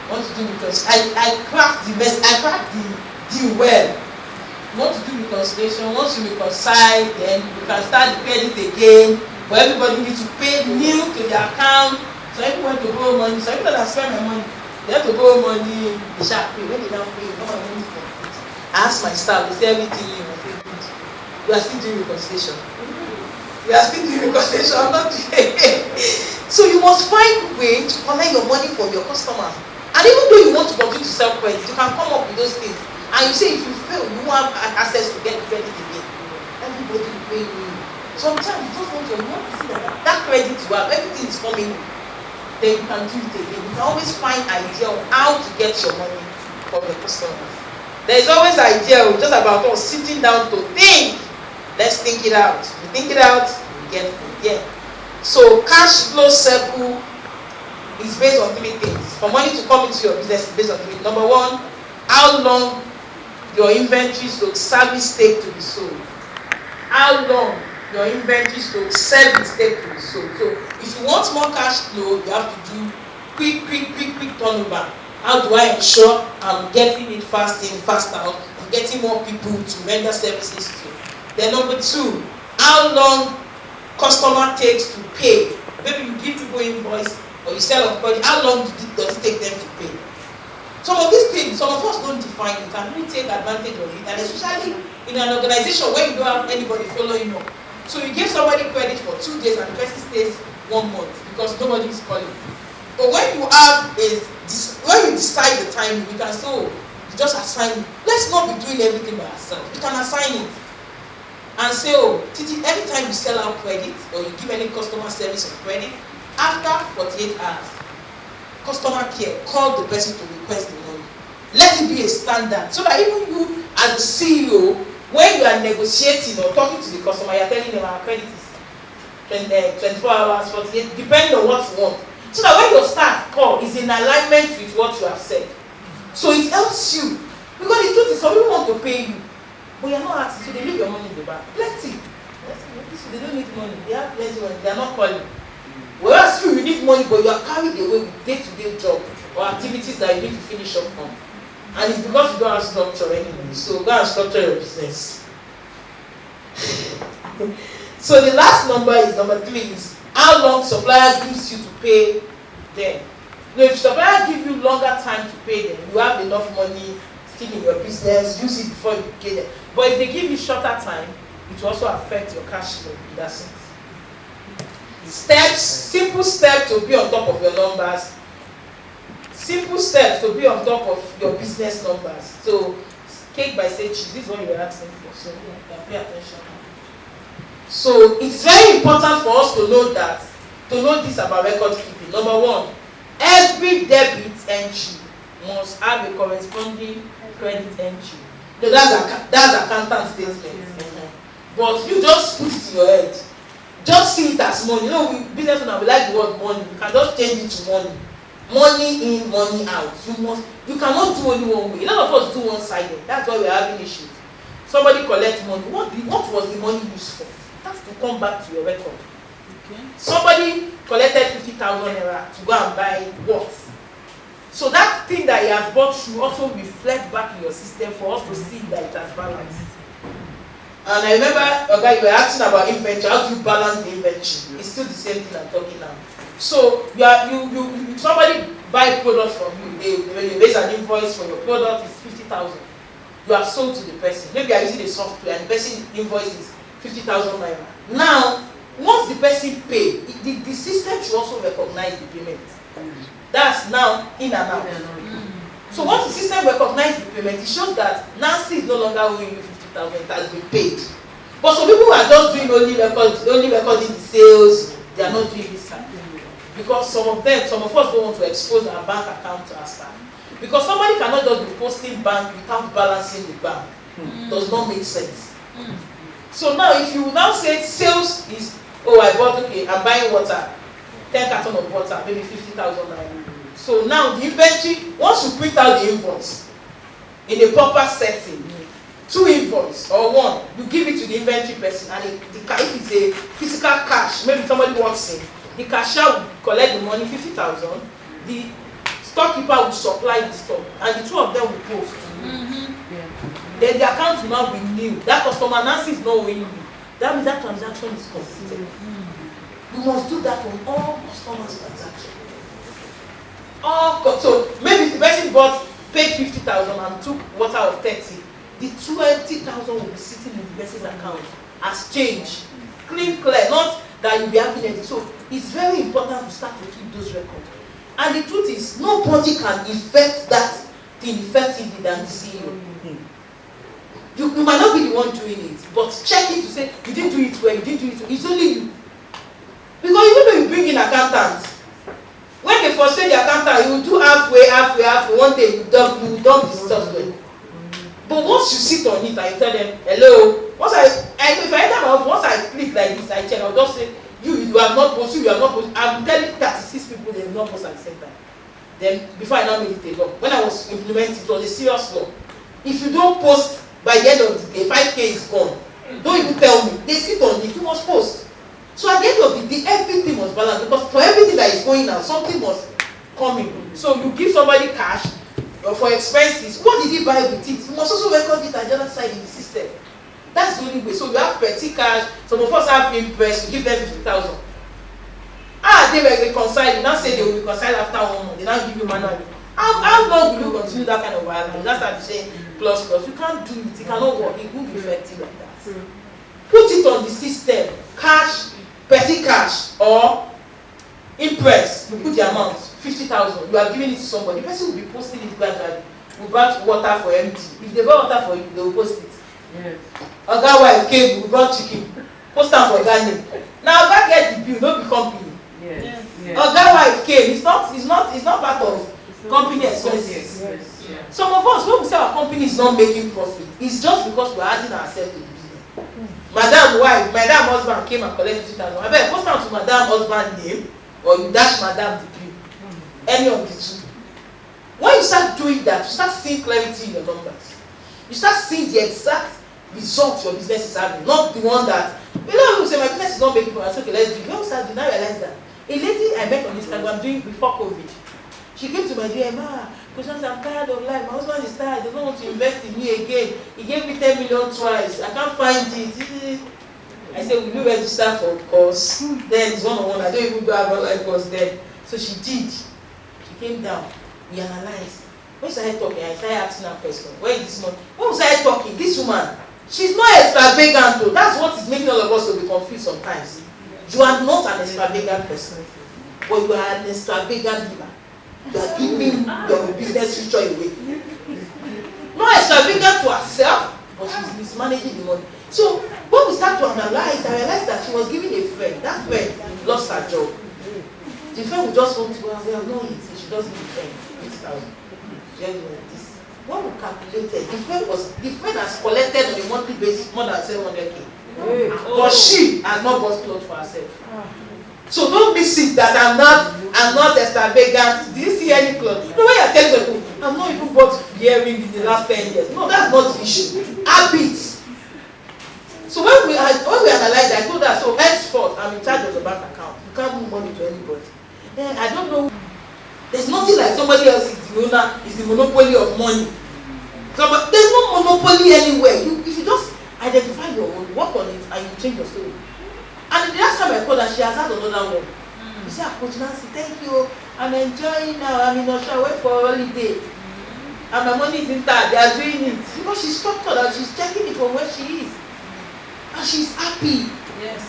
I cracked the deal well. We want to do reconciliation. Once you reconcile, then you can start the credit again. But everybody needs to pay new to their account. So everyone to borrow money. So everyone that spend my money, they have to borrow money. They shall pay. When they don't pay, no one money for it. I ask my staff, they say everything you must pay good. We are still doing reconciliation. I'm not doing it. So you must find a way to collect your money from your customers. And even though you want to continue to sell credit, you can come up with those things. And you say if you fail, you won't have access to get credit again. Everybody will pay you. Sometimes you just want to see that credit you have, everything is coming. Then you can do it again. You can always find idea of how to get your money from the customers. There is always idea just about us sitting down to think. Let's think it out. We think it out, we get it. Yeah. So cash flow cycle is based on 3 things. For money to come into your business is based on 3. Number 1, how long your inventory service take to be sold. How long your inventory service take to be sold. So if you want more cash flow, you have to do quick turnover. How do I ensure I'm getting it fast in, fast out? I'm getting more people to render services to. Then number 2, how long customer takes to pay. Maybe you give people invoice or you sell on credit, how long does it take them to pay? Some of these things, some of us don't define it and really take advantage of it, and especially in an organization where you don't have anybody following up. So you give somebody credit for 2 days and the person stays 1 month because nobody is calling. But when you have when you decide the time, you can say, oh, you just assign it. Let's not be doing everything by ourselves. You can assign it and say, oh, Titi, every time you sell out credit or you give any customer service on credit, after 48 hours, customer care, call the person to request the money. Let it be a standard so that even you as the CEO, when you are negotiating or talking to the customer, you are telling them our credit is 24 hours, 48, depending on what you want. So that when your staff call, is in alignment with what you have said. So it helps you. Because the truth is, some people want to pay you, but you are not asking, so they leave your money in the bank. Plenty. They don't need money. They have plenty money. They are not calling. Whereas you need money, but you are carried away with day-to-day job or activities that you need to finish up on. And it's because you don't have structure anyway. So go and structure your business. So the last number is number 3 is how long supplier gives you to pay them. Now, if supplier gives you longer time to pay them, you have enough money still in your business, use it before you pay them. But if they give you shorter time, it will also affect your cash flow in that sense. Steps, simple steps to be on top of your numbers. Simple steps to be on top of your business numbers. So, cake by say cheese, this is what you were asking for. So, pay attention. So, it's very important for us to know this about record keeping. Number 1, every debit entry must have a corresponding credit entry. No, that's accountant statement. But you just put it in your head. Just see it as money. You know, we business owners, we like the word money. You can just change it to money. Money in, money out. You cannot do only one way. A lot of us do one-sided. That's why we're having issues. Somebody collects money. What was the money used for? That's to come back to your record. Okay. Somebody collected 50,000 naira to go and buy what? So that thing that he has bought should also reflect back in your system for us to see that it has balanced. And I remember, okay, you were asking about inventory. How do you balance the inventory? It's still the same thing I'm talking now. So somebody buy product from you. They raise an invoice for your product is 50,000. You have sold to the person. Maybe you are using the software and the person invoice is 50,000 naira. Now, once the person pay, the system should also recognize the payment. That's now in and out. So once the system recognizes the payment, it shows that Nancy is no longer owing you 50,000, it has been paid. But some people are just doing only recording the sales, they are not doing this kind. Because some of us don't want to expose our bank account to our staff. Because somebody cannot just be posting bank without balancing the bank. Does not make sense. So now if you now say sales is, I'm buying water, 10 cartons of water, maybe 50,000 naira. So now the inventory, once you print out the invoice in a proper setting, 2 invoice or 1, you give it to the inventory person, and if it's a physical cash, maybe somebody walks in, the cashier will collect the money, 50,000, the storekeeper will supply the stock, and the 2 of them will post. Then the account will now be new. That customer Nancy is not owing you. That means that transaction is completed. You must do that on all customers' transactions. So maybe the person paid 50,000 and took water of 30. The 20,000 will be sitting in the person's account as change. Clear, not that you'll be having anything. So it's very important to start to keep those records. And the truth is, nobody can effect that thing effectively than the CEO. You might not be the one doing it, but check it to say, you didn't do it well, you didn't do it well. It's only you. Because even though you bring in accountants, when they frustrate the accountant, you will do halfway. One day you dump the stuff going. But once you sit on it and you tell them, hello, if I enter my office, once I click like this, I check, I'll just say, you have not posted, you have not posted. I'm telling 36 people they have not posted at the same time. Then, before I now made it a law, when I was implementing it, was a serious law. If you don't post by the end of the day, 5K is gone. Don't even tell me. They sit on it, you must post. So at the end of the day, everything must balance, because for everything that is going out, something must come in. So you give somebody cash or for expenses, what did he buy with it? You must also record it at the other side in the system. That's the only way. So you have petty cash, some of us have interest, you give them 50,000. They were reconciled, you now say they will reconcile after 1 month, they now give you manually. How long will you continue that kind of violence? That's how they say plus. You can't do it, it cannot work, it won't be effective like that. Put it on the system, cash, petty cash, or impress. You put the amount, 50,000, you are giving it to somebody. The person will be posting it gradually. We brought water for empty. If they brought water for you, they will post it. Yes. Oga wife came, we brought chicken. Post am for Ghana. Now Oga get the bill, no be company. Yes. Yes. Oga wife came, it's not part of company expenses. Yes. Yes. Some of us, when we say our company is not making profit, it's just because we are adding ourselves to the business. Madam husband came and collected 50,000. I better post down to madam husband name, or you dash madam the bill. Any of the two. When you start doing that, you start seeing clarity in your numbers. You start seeing the exact results your business is having, not the one that, a lot of people say my business is not making profit. Okay, let's do it. When we start, you now realize that. A lady I met on Instagram doing before COVID, she came to my DM, because I'm tired of life. My husband is tired. They don't want to invest in me again. He gave me 10 million twice. I can't find it. I said, will you register for a course? Then it's one-on-one. I don't even do have online course then. So she did. She came down. We analyzed. When she started talking, I started asking her question. Where is this money? When we started talking, this woman, she's not extravagant though. That's what is making all of us to be confused sometimes. You are not an extravagant person, but you are an extravagant giver. You are giving your business future away. Not extravagant to herself, but she's mismanaging the money. So when we start to analyze, I realized that she was giving a friend. That friend lost her job. The friend would just want to go and say, no, she doesn't need friend. 50,000. This. When we calculated, the friend has collected on a monthly basis more than 700K. But she has not bought clothes for herself. So don't miss it that I'm not extravagant. Did you see any clothes? You know when you're telling people, I've not even bought earrings in the last 10 years. No, that's not the issue. Habits. So when we analyzed, I told her, so henceforth, I'm in charge of the bank account. You can't move money to anybody. I don't know. There's nothing like somebody else is the owner, is the monopoly of money. So, but there's no monopoly anywhere. If you just identify your own, work on it, and you change your story. And the last time I called her, she has had another one. You say, Coach Nancy, thank you. I'm enjoying now. I'm in Australia, wait for a holiday. And my money is intact. They are doing it. Because she's structured and she's checking it from where she is. And she's happy. Yes.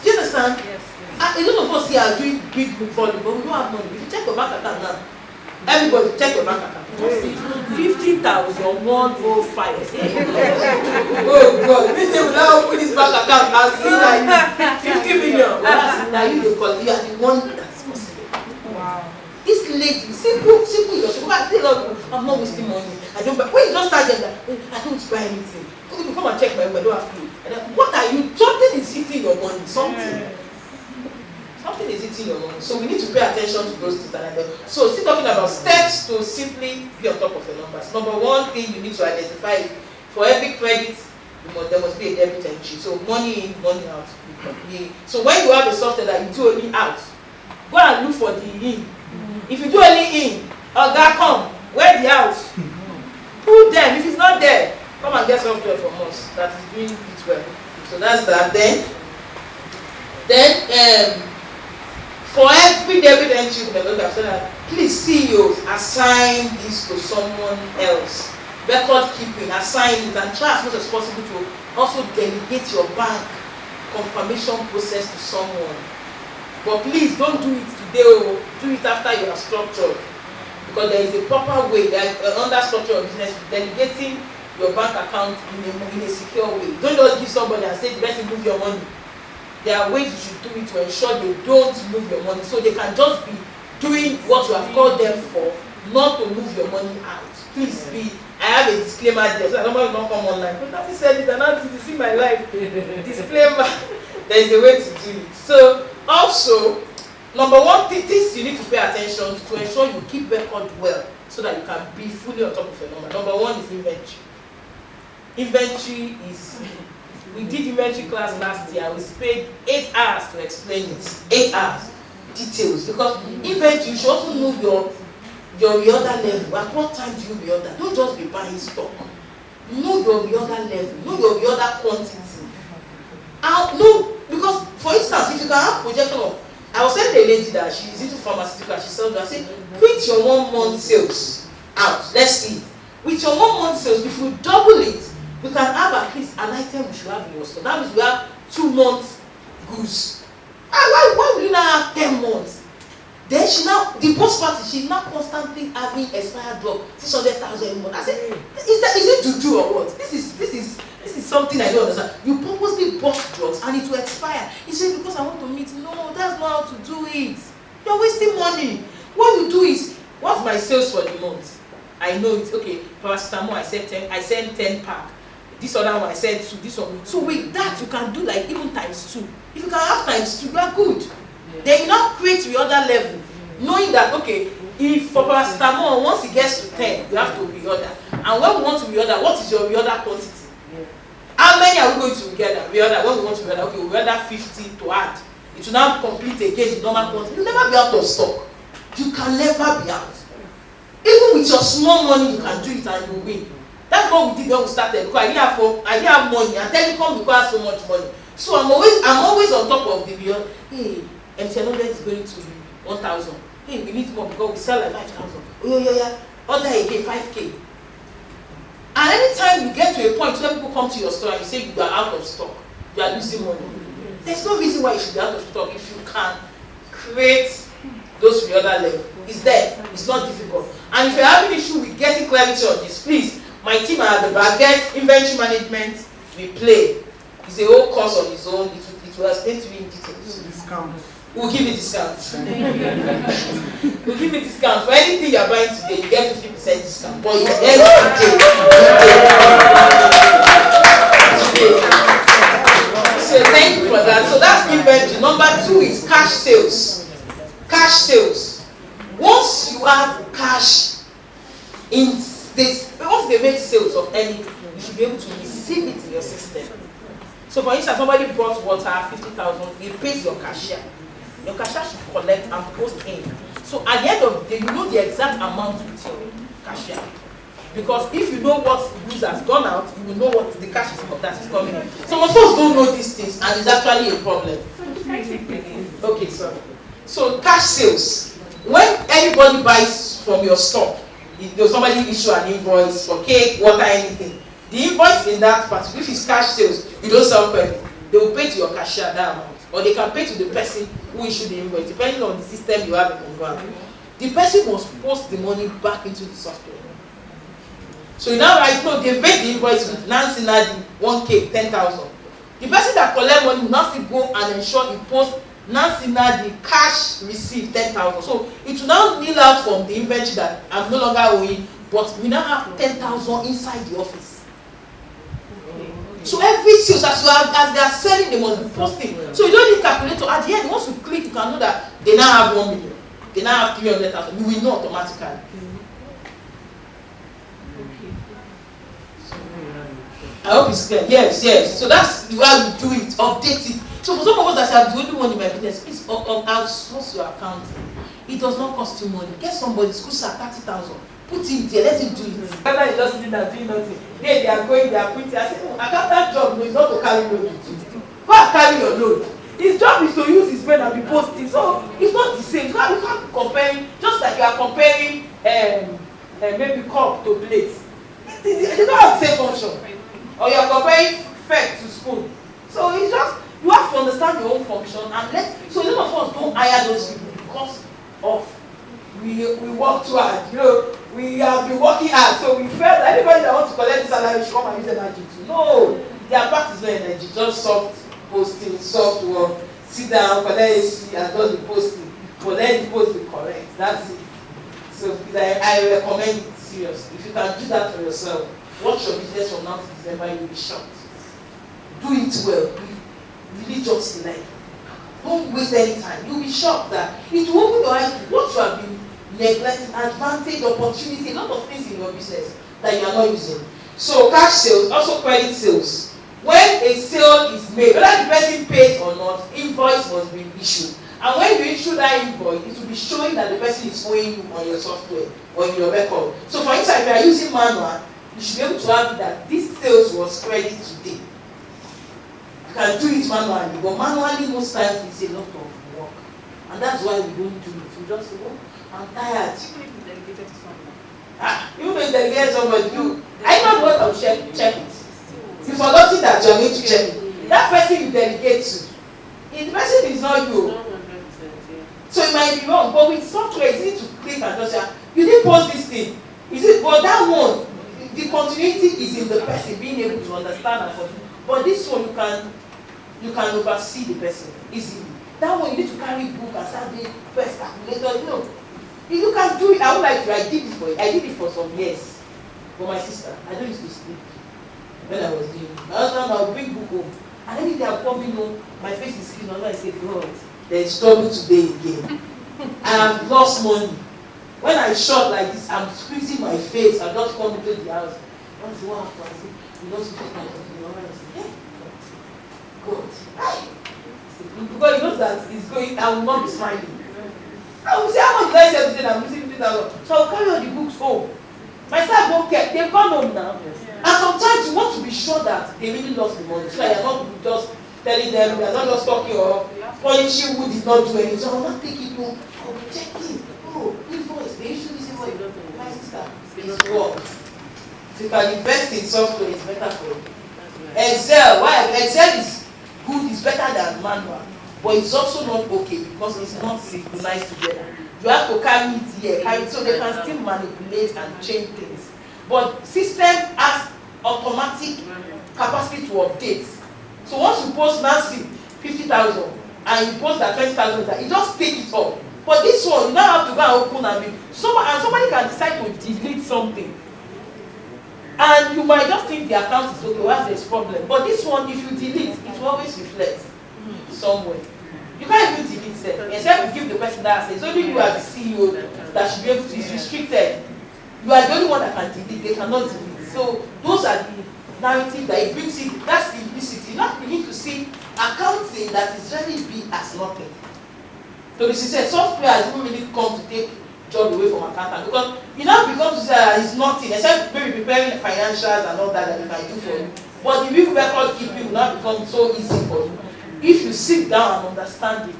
Do you understand? Yes. A lot of us here are doing big volume, but we don't have money. If you check your bank account now, everybody check your bank account. 50,105. Oh God, we will now open this bank account and see like 50 million. Now you are the one that's possible. Wow. This lady, simple, I feel I'm not wasting money. I don't buy. When you just start getting that, I don't buy anything. You come and check my money, I don't have food. What are you? Something is eating your money. Something is eating your money. So we need to pay attention to those things. So still talking about steps to simply be on top of your numbers. Number one thing you need to identify, for every credit, there must be a debit entry. So money in, money out. So when you have a software that you do only out, go and look for the in. If you do only in, that come, where the out? Put them. If it's not there, come and get software from us that is doing it well. So that's that. Then for every debit entry in the local that please CEOs assign this to someone else. Record keeping, assign it, and try as much as possible to also delegate your bank confirmation process to someone. But please don't do it today, oh. Do it after you are structured. Because there is a proper way, there is under structure of business, delegating your bank account in a secure way. Don't just give somebody and say the person move your money. There are ways you should do it to ensure they don't move your money, so they can just be doing what you have called them for, not to move your money out. Please be. I have a disclaimer there, so I don't want to come online. But Nancy said it, and Nancy, you see my life. Disclaimer. There is a way to do it. So also, number one things you need to pay attention to ensure you keep record well, so that you can be fully on top of your number. Number one is inventory. Inventory is. We did inventory class last year. We spent 8 hours to explain it. 8 hours. Details. Because inventory, you should also know your reorder level. At what time do you reorder? Don't just be buying stock. Know your reorder level. Know your reorder quantity. No, because for instance, if you can have projection of, I was telling a lady that she is into pharmaceutical, she sells, I said, print your 1 month sales out. Let's see it. With your 1 month sales, if you double it, we can have at least an item we should have in your store. That means we have 2 months goods. Why will you not have 10 months? Then the worst part is she's now constantly having expired drug, 600,000 more. I said, is it juju or what? This is something I don't understand. You purposely bought drugs and it will expire. He said, because I want to meet. No, that's not how to do it. You're wasting money. What you do is, what's my sales for the month? I know it's okay. Paracetamol, I said 10 pack. This other one I said 2, this one. So with that you can do like even times 2. If you can have times 2, you are good. Yeah. Then you now create the other level, knowing that okay, if for paracetamol once it gets to 10, you have to reorder. And when we want to reorder, what is your reorder quantity? Yeah. How many are we going to reorder? When we want to reorder, okay, we reorder 50 to add. It will now complete again the normal quantity. You'll never be out of stock. You can never be out. Even with your small money, you can do it and you win. That's what we did when we started, because I didn't have money, and telecom requires so much money. So I'm always on top of the bill. Hey, MTN is going to be 1,000. Hey, we need more because we sell like 5,000. Oh yeah. Order again 5K. And anytime you get to a point where people come to your store and you say you are out of stock, you are losing money. There's no reason why you should be out of stock if you can create those reorder level. It's there. It's not difficult. And if you're having issue with getting clarity on this, please. My team at the back, get inventory management, we play. It's a whole course on its own. It will explain to you in details. Discount. We'll give you discount. We'll give you discount. For anything you're buying today, you get 50% discount. But you get today. So thank you for that. So that's inventory. Number 2 is cash sales. Cash sales. Once you have cash in once they make sales of anything, you should be able to receive it in your system. So for instance, somebody brought water, 50,000, he pays your cashier. Your cashier should collect and post in. So at the end of the day, you know the exact amount with your cashier. Because if you know what goods has gone out, you will know what the cash is that is coming in. Some of us don't know these things, and it's actually a problem. Okay, so cash sales. When anybody buys from your store, somebody issue an invoice for cake, water, anything. The invoice in that particular, if it's cash sales, you don't sell credit. They will pay to your cashier that amount, or they can pay to the person who issued the invoice, depending on the system you have in the The person must post the money back into the software. So you now write, no, they paid the invoice with CoachNancyNnadi 1K 10,000. The person that collect money will now still go and ensure he posts CoachNancyNnadi cash receipt 10,000. So it will now kneel out from the inventory that I'm no longer owing, but we now have 10,000 inside the office. So every sales as they are selling, they must be posting. So you don't need calculator. At the end, once you click, you can know that they now have 1 million. They now have 300,000. You will know automatically. I hope it's clear. Yes. So that's the way we do it. Update it. So for some of us that are the only one in my business, please outsource your accounting. It does not cost you money. Get somebody, school at 30,000. Put him there, let him do it. Whether you just sitting and doing nothing. They are going, they are printing. I say, no, accountant job is not to carry load. Go and carry your load. His job is to use his brain and be posting. So it's not the same. You can't compare, just like you are comparing maybe cup to plates. They don't have the same function. Or you are comparing fork to spoon. So it's just You have to understand your own function and so a lot of us don't hire those people because of we work too hard. You know, we have been working hard, so we felt that anybody that wants to collect salary should come and use energy too. No, their part is not energy, just soft posting, soft work, sit down, collect AC and do the posting. But then the post be correct. That's it. So I recommend it seriously. If you can do that for yourself, watch your business from now to December, you'll be shocked. Do it well. Religiously, like, don't waste any time. You'll be shocked that it will open your eyes to what you have been neglecting, advantage, opportunity, a lot of things in your business that you are not using. So cash sales, also credit sales. When a sale is made, whether the person pays or not, invoice must be issued. And when you issue that invoice, it will be showing that the person is owing you on your software or in your record. So for instance, if you are using manual, you should be able to have that this sales was credited today. You can do it manually, but manually most times it's a lot of work. And that's why we don't do it. We just say, oh, I'm tired. Even if you delegate to someone. Even if you delegate somebody, I know what I'll check it. You forgot that you're going to check it. That person you delegate to, the person is not you. So it might be wrong, but with software, it's easy to click and just say, you didn't post this thing. But that one, the continuity is in the person being able to understand and continue. But this one, you can oversee the person easily. That one, you need to carry book and start doing first calculator. No, you can do it. I would like to. I did it for it. I did it for some years. For my sister, I don't used to sleep when I was doing it. My husband, I would bring book home, and every day I come in, my face is clean. I say, God, there is trouble today again. I have lost money. When I shot like this, I'm squeezing my face. I just come into the house. Once the one after I say, you know, to take my computer. I say, hey, God. Because he knows that it's going, I will not be smiling. I will say, how much did I say today? I'm losing 50,000. So I will carry all the books home. My staff don't care. They've gone home now. And sometimes you want to be sure that they really lost the money. So that you're not just telling them, you're not just talking or punishing who did not do anything. So I will not take it home. I will be checking. Oh, invoice. They issue this invoice. My sister, it's work. If you can invest in software, it's better for you. Excel, why? Excel is good, it's better than manual. But it's also not okay because it's not synchronized together. You have to carry it here, carry it, so they can still manipulate and change things. But system has automatic capacity to update. So once you post Nancy 50,000 and you post that 20,000, it just take it up. But this one, you now have to go and open and somebody can decide to delete something. And you might just think the account is okay, what's this problem? But this one, if you delete, it will always reflect somewhere. You can't even delete them. Except you give the person that access. It's only you as the CEO that should be able to, it's restricted. You are the only one that can delete, they cannot delete. So those are the narrative that it brings in, that's simplicity. Now you need to see accounting that is very big as nothing. So this is software has even really come to take job away from accountant because you now become to say that it's nothing except maybe preparing the financials and all that you can do for you. But the real record keeping will not become so easy for you if you sit down and understand it.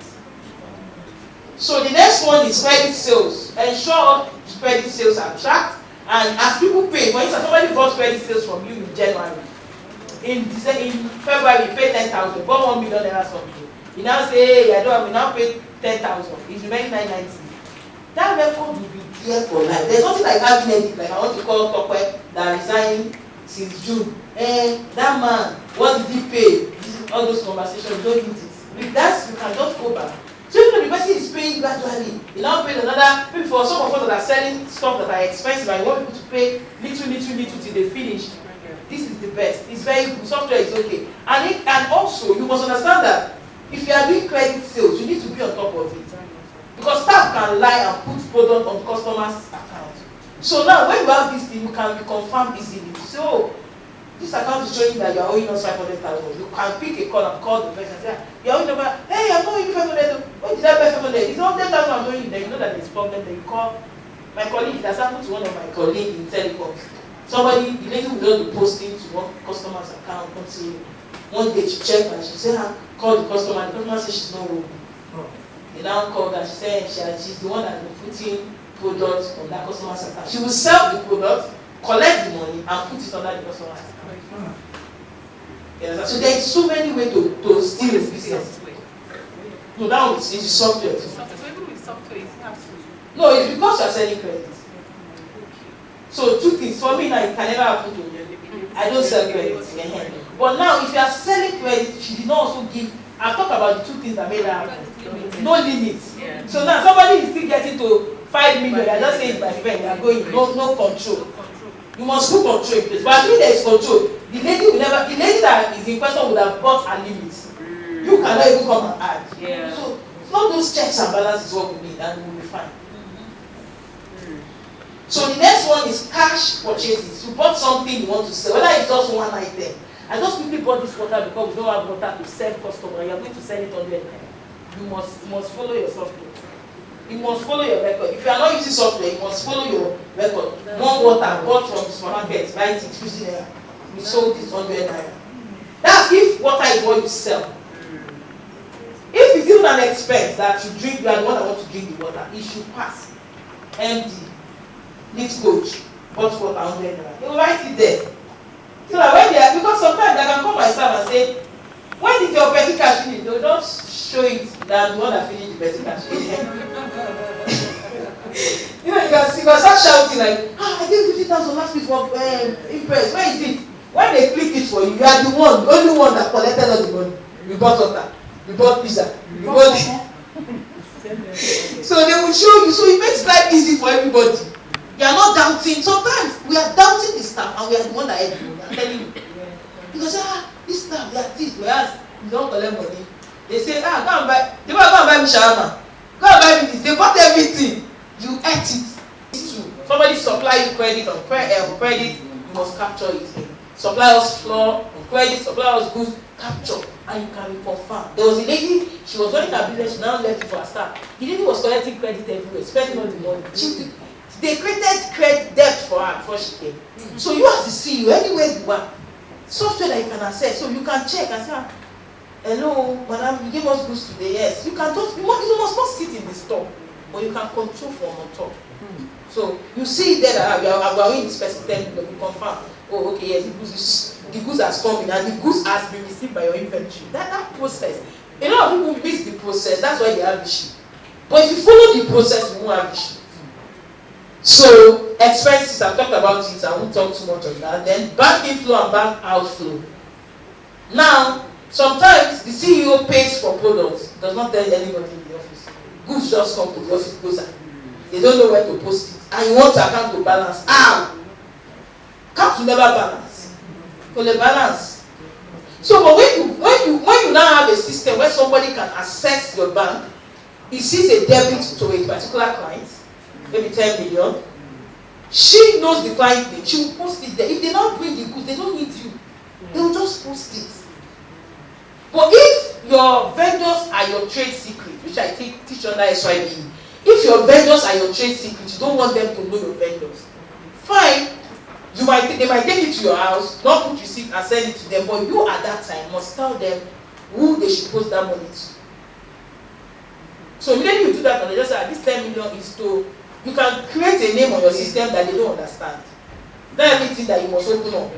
So the next one is credit sales. Ensure credit sales are tracked, and as people pay, for instance, somebody bought credit sales from you in January. In February, you pay 10,000, bought 1 million naira from you. You now say, hey, I don't have, we now pay 10,000. It's remaining 990. That record will be there for life. There's nothing like having anything like I want to call Tokwe that resigned since June. That man, what did he pay? All those conversations, don't need it. With that, you can just go back. So even though the person is paying gradually, you now pay another, maybe for some of us that are selling stuff that are expensive and you want people to pay little till they finish. This is the best. It's very good. Software is okay. And also, you must understand that if you are doing credit sales, you need to be on top of it. Because staff can lie and put product on customers' account. So now when you have this thing, you can be confirmed easily. So this account is showing that you are owing us 500,000. You can pick a call and call the person and say, you are owing over, hey, I'm owing you 500,000. When did I pay 500,000? It's 100,000 I'm owing you. Then you know that there's a problem. Then you call my colleague. It has happened to one of my colleagues in telecoms. Somebody, the lady will just be posting to one customer's account until one day she checked and she said, call the customer. The customer said she's not owing. They now called her, she said she's the one that will put in products on that customer's account. She will sell the product, collect the money, and put it under the customer's account. Yeah, so there is so many ways to steal a business. No, that one is software. So even with software, you have to. No, it's because you are selling credit. So two things for me now, it can never happen to you. I don't sell credit. But now, if you are selling credit, she did not also give. I've talked about the two things that made her happen. No limits. Yeah. So now somebody is still getting to 5 million. I just say it's my friend. You are going no control. You must put control in place. But I think there is control. The lady that is in question would have bought her limits. You cannot even come and add. Yeah. So all those checks and balances what we need, and we will be fine. So the next one is cash purchases. You bought something you want to sell, whether it's just one item. I just quickly bought this water because we don't have water to serve customer. You are going to sell it on the time. You must follow your software. You must follow your record. If you are not using software, you must follow your record. One water bought from the supermarket, right? It's 50 naira. We sold it 100 naira. That's if water is what you sell. If it's even an expense that you drink, you are the one that want to drink the water, it should pass. MD, neat coach, bought water 100 naira. They will write it there. So that when they are, because sometimes I can call myself and say, when did your petty cash finish? They will just show it that the one that finished the petty cash. You know, you can start shouting like, I gave 50,000 last week for interest. Where is it? When they click it for you, you are the only one that collected all the money. You bought water, you bought pizza, you bought So they will show you, so it makes life easy for everybody. You are not doubting. Sometimes we are doubting the staff and we are the one that help you. I'm telling you. Because this staff, they are this, whereas you don't collect money. They say, go and buy, they want to go and buy me shawarma. Go and buy me this. They bought everything. You ate it. Somebody supply you credit on credit, you must capture it. Supply us floor on credit, supply us goods, capture, and you can be confirmed. There was a lady, she was running her business, she now left it for her staff. The lady was collecting credit everywhere, spending all the money. They created credit debt for her before she came. So you have to see you anywhere you are. Software that you can access, so you can check and say, hello, madam, you gave us goods today. Yes, you can just, you must not sit in the store, but you can control from on top. So you see there that we are going this person 10 million, you confirm. Oh, okay, yes, the goods has come in and the goods has been received by your inventory. That process, a lot of people miss the process. That's why they have issue. But if you follow the process, you won't have issue. So expenses, I've talked about it. I won't talk too much on that. Then bank inflow and bank outflow. Now, sometimes the CEO pays for products, does not tell anybody in the office. Goods just come to the office, goes out. They don't know where to post it. And you want to account to balance. Account to never balance. Because the balance. So but when you now have a system where somebody can access your bank, he sees a debit to a particular client, maybe 10 million. She knows the client name. She will post it there. If they don't bring the goods, they don't need you. They will just post it. But if your vendors are your trade secret, which I teach under SYB, if your vendors are your trade secret, you don't want them to know your vendors. Fine. They might take it to your house, not put receipt and send it to them, but you at that time must tell them who they should post that money to. So immediately you do that, and they just say, this 10 million is to, you can create a name on your system that they don't understand. Not everything that you must open up.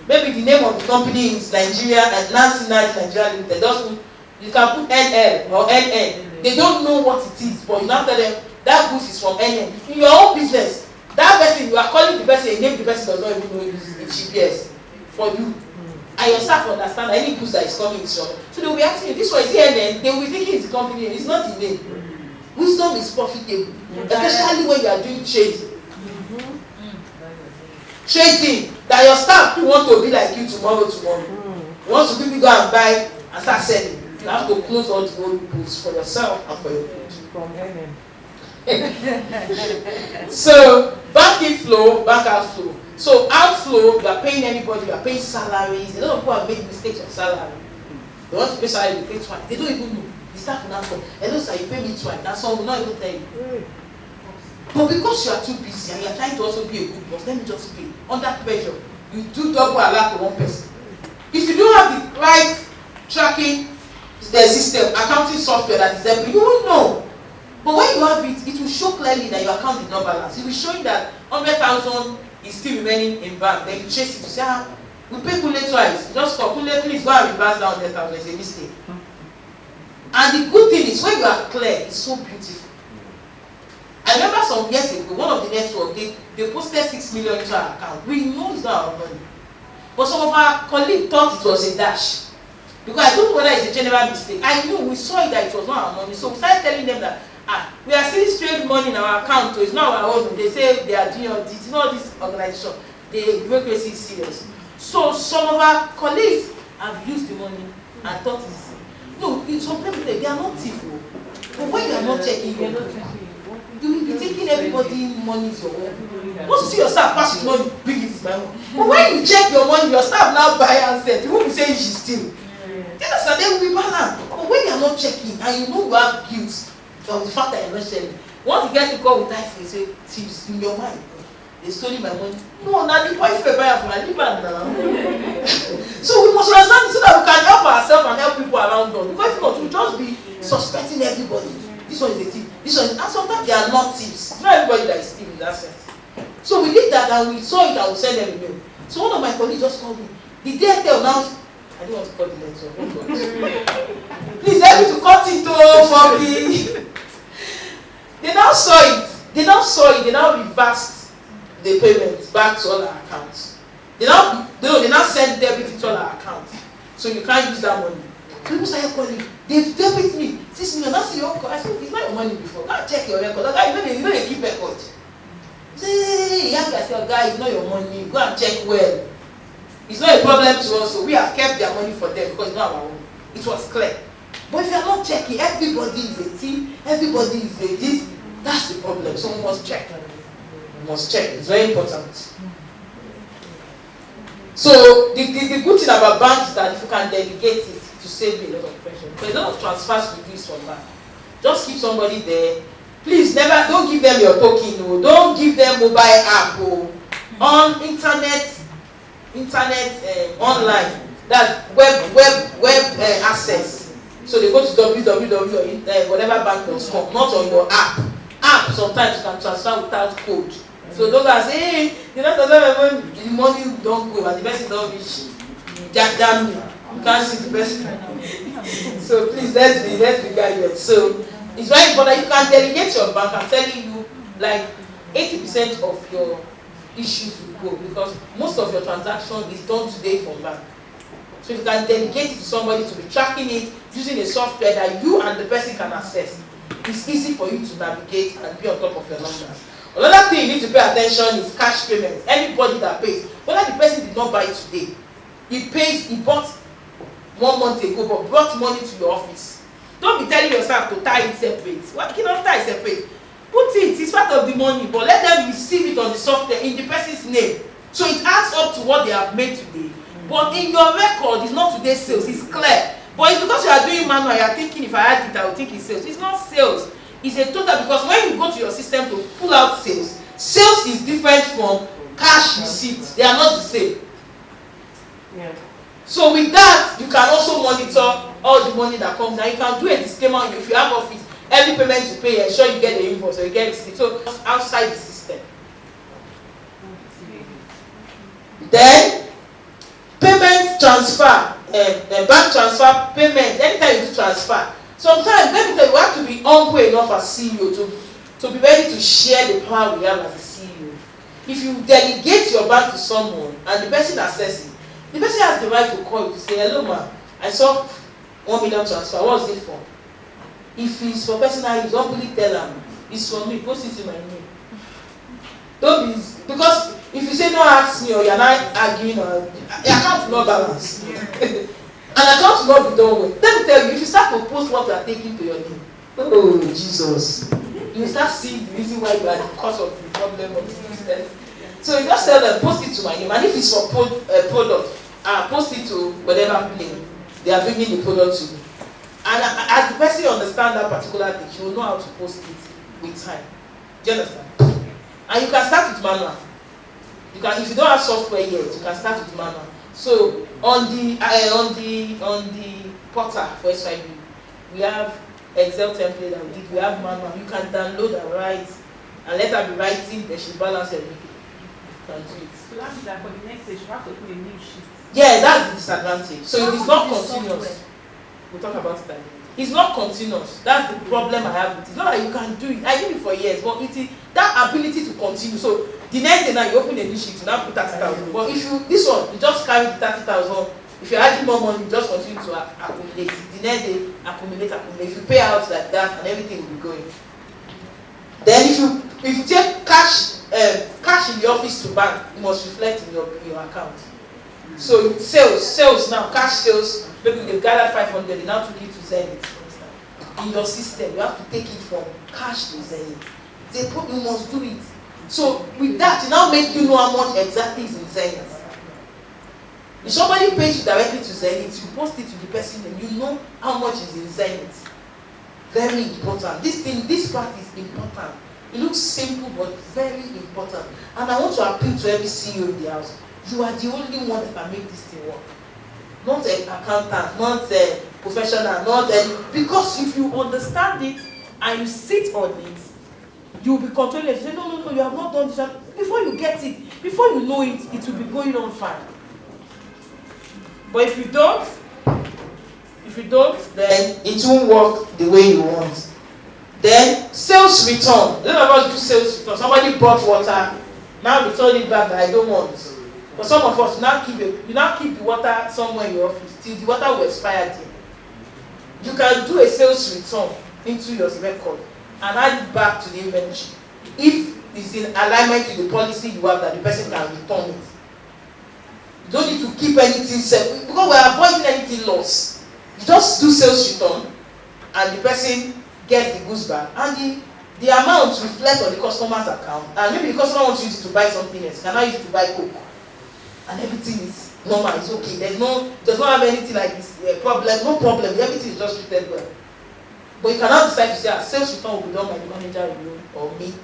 Maybe the name of the company is Nigeria and CoachNancyNnadi Nigeria Limited. You can put NL or NN. They don't know what it is, but you now tell them that goods is from NN. In your own business, that person, you are calling the person, a name the person does not even know the GPS for you. And your staff understand that any goods that is coming is from. So they will be asking you, this one is NN, they will be thinking it's the company, it's not the name. Wisdom is profitable, especially when you are doing trading. Trading, that your staff do want to be like you tomorrow. You want to quickly go and buy and start selling. You have to close all the old books for yourself and for your good. From NN. So bank inflow, bank outflow. So outflow, you are paying anybody, you are paying salaries. A lot of people have made mistakes on salary. They want to pay salary, they pay twice. They don't even know. The staff will not come. Hello sir, you pay me twice. That's all, will not even tell you. But because you are too busy and you are trying to also be a good boss, let me just pay. Under pressure, you do double alert to one person. If you don't have the right tracking the system, accounting software that is there, you won't know. But when you have it, it will show clearly that your account did not balance. It will show you that 100,000 is still remaining in bank. Then you chase it to say, We pay Kule twice. Just call Kule, please go and reverse down 10,000. It's a mistake. And the good thing is when you are clear, it's so beautiful. I remember some years ago, one of the network, they posted 6 million into our account. We know it's not our money. But some of our colleagues thought it was a dash. Because I don't know whether it's a general mistake. I knew, we saw it that it was not our money. So we started telling them that, we are seeing strange money in our account, so it's not our own. They say they are doing all this. It's not this organization. The bureaucracy is serious. So some of our colleagues have used the money and thought it's, no, some people, they are not evil. But when you are not checking your book, you will be taking everybody's money is your own. Once you see your staff pass it money, big it is my own. But when you check your money, your staff now buy and sell. You won't be saying she's steal. So they will be balanced. But when you are not checking and you know you have guilt from the fact that you're not sharing, once you get to call with that, you say, thieves in your mind. They stole my money. No, now the point for buy for my liver now. So we must understand so that we can help ourselves and help people around us. Because if not, we'll just be suspecting everybody. This one is a thief. This one is, and sometimes they are not thieves. It's not everybody that is thief in that sense. So we did that and we saw it and we sent them a mail. So one of my colleagues just called me. The day they announced, I don't want to call the network. Please help me to cut it for me. They now saw it. They now reversed the payments back to all our accounts. They now send debit into all our accounts. So you can't use that money. People started calling. They debit me 6 million. That's your record. I said, it's not your money before. Go and check your record. You know they keep record. Say, young guy, guy, it's not your money. Go and check well. It's not a problem to us. So we have kept their money for them because it's not our own. It was clear. But if you are not checking, everybody is a thief. Everybody is a this. That's the problem. So we must check. We must check. It's very important. So the good thing about banks is that if you can delegate it, to save me a lot of pressure. Because a lot of transfers we do is from bank. Just keep somebody there. Please don't give them your token. No. Don't give them mobile app. On internet, online. That's web access. So they go to www whatever bank.com, not on your app. App sometimes you can transfer without code. So those guys say, hey, you know the money don't go and the person don't reach. Damn me. You can't see the person. So please let's be guided. So it's very important. You can delegate your bank. I'm telling you, like 80% of your issues will go because most of your transaction is done today from bank. So if you can delegate it to somebody to be tracking it using a software that you and the person can access, it's easy for you to navigate and be on top of your numbers. Another thing you need to pay attention is cash payments. Anybody that pays, whether the person did not buy it today, he bought 1 month ago but brought money to your office. Don't be telling yourself to tie it separate. Why you cannot tie it separate? Put it, it's part of the money, but let them receive it on the software in the person's name. So it adds up to what they have made today. But in your record, it's not today's sales, it's clear. But it's because you are doing manual, you are thinking if I add it, I will think it's sales. It's not sales. It's a total, because when you go to your system to pull out sales, sales is different from cash receipts. They are not the same. Yeah. So with that, you can also monitor all the money that comes. And you can do a disclaimer if you have office. Every payment you pay, ensure you get the invoice or you get receipt. So outside the system. Then payment transfer, bank transfer, payment. Anytime you do transfer, sometimes let me tell you, you have to be humble enough as CEO to be ready to share the power we have as a CEO. If you delegate your bank to someone and the person accesses it, the person has the right to call you to say, hello ma, I saw 1 million transfer, what's it for? If it's for personal use, don't really tell them, it's for me, post it in my name. Don't be, because if you say no ask me or you're not arguing, or your account will not balance. And account will not be done with. Let me tell you, if you start to post what you are taking to your name, oh Jesus, you start seeing the reason why you are the cause of the problem of the business. So you just tell them, post it to my name, and if it's for product, post it to whatever plane they are bringing the product to. And as the person understands that particular thing, she will know how to post it with time. Do you understand? And you can start with manual. You can, if you don't have software yet, you can start with manual. So on the portal for SYB, we have Excel template that we did. We have manual. You can download and write, and let her be writing. They should balance everything. can do it. So that means that for the next stage, you have to open a new sheet. Yeah, that's the disadvantage. So it is not How much is continuous. We'll talk about it. It's not continuous. That's the problem I have with it. It's not that you can do it. I did it for years, but it is that ability to continue. So the next day now you open a new sheet, you now put 30,000. But if you this one, you just carry the 30,000. If you're adding more money, you just continue to accumulate. The next day, accumulate. If you pay out like that, and everything will be going. Then if you take cash in the office to bank, it must reflect in your account. So sales now, cash sales, maybe they gathered 500, they now took it to Zenith, for instance. In your system, you have to take it from cash to Zenith. You must do it. So with that, it now make you know how much exactly is in Zenith. If somebody pays you directly to Zenith, you post it to the person and you know how much is in Zenith. Very important. This part is important. It looks simple but very important. And I want to appeal to every CEO in the house. You are the only one that can make this thing work. Not an accountant, not a professional, because if you understand it and you sit on it, you'll be controlling it. You say, no, you have not done this. Before you get it, before you know it, it will be going on fine. But if you don't, then it won't work the way you want. Then sales return. None of us do sales return. Somebody bought water, now return it back that I don't want. But some of us you now keep the water somewhere in your office till the water will expire there. You can do a sales return into your record and add it back to the inventory. If it's in alignment with the policy you have that the person can return it. You don't need to keep anything separate because we're avoiding anything loss. You just do sales return and the person gets the goods back and the amount reflects on the customer's account, and maybe the customer wants to use it to buy something else, can I use it to buy Coke? And everything is normal, it's okay. Does not have anything like this problem, no problem, everything is just treated well. But you cannot decide to say sales return will be done by the manager alone or me.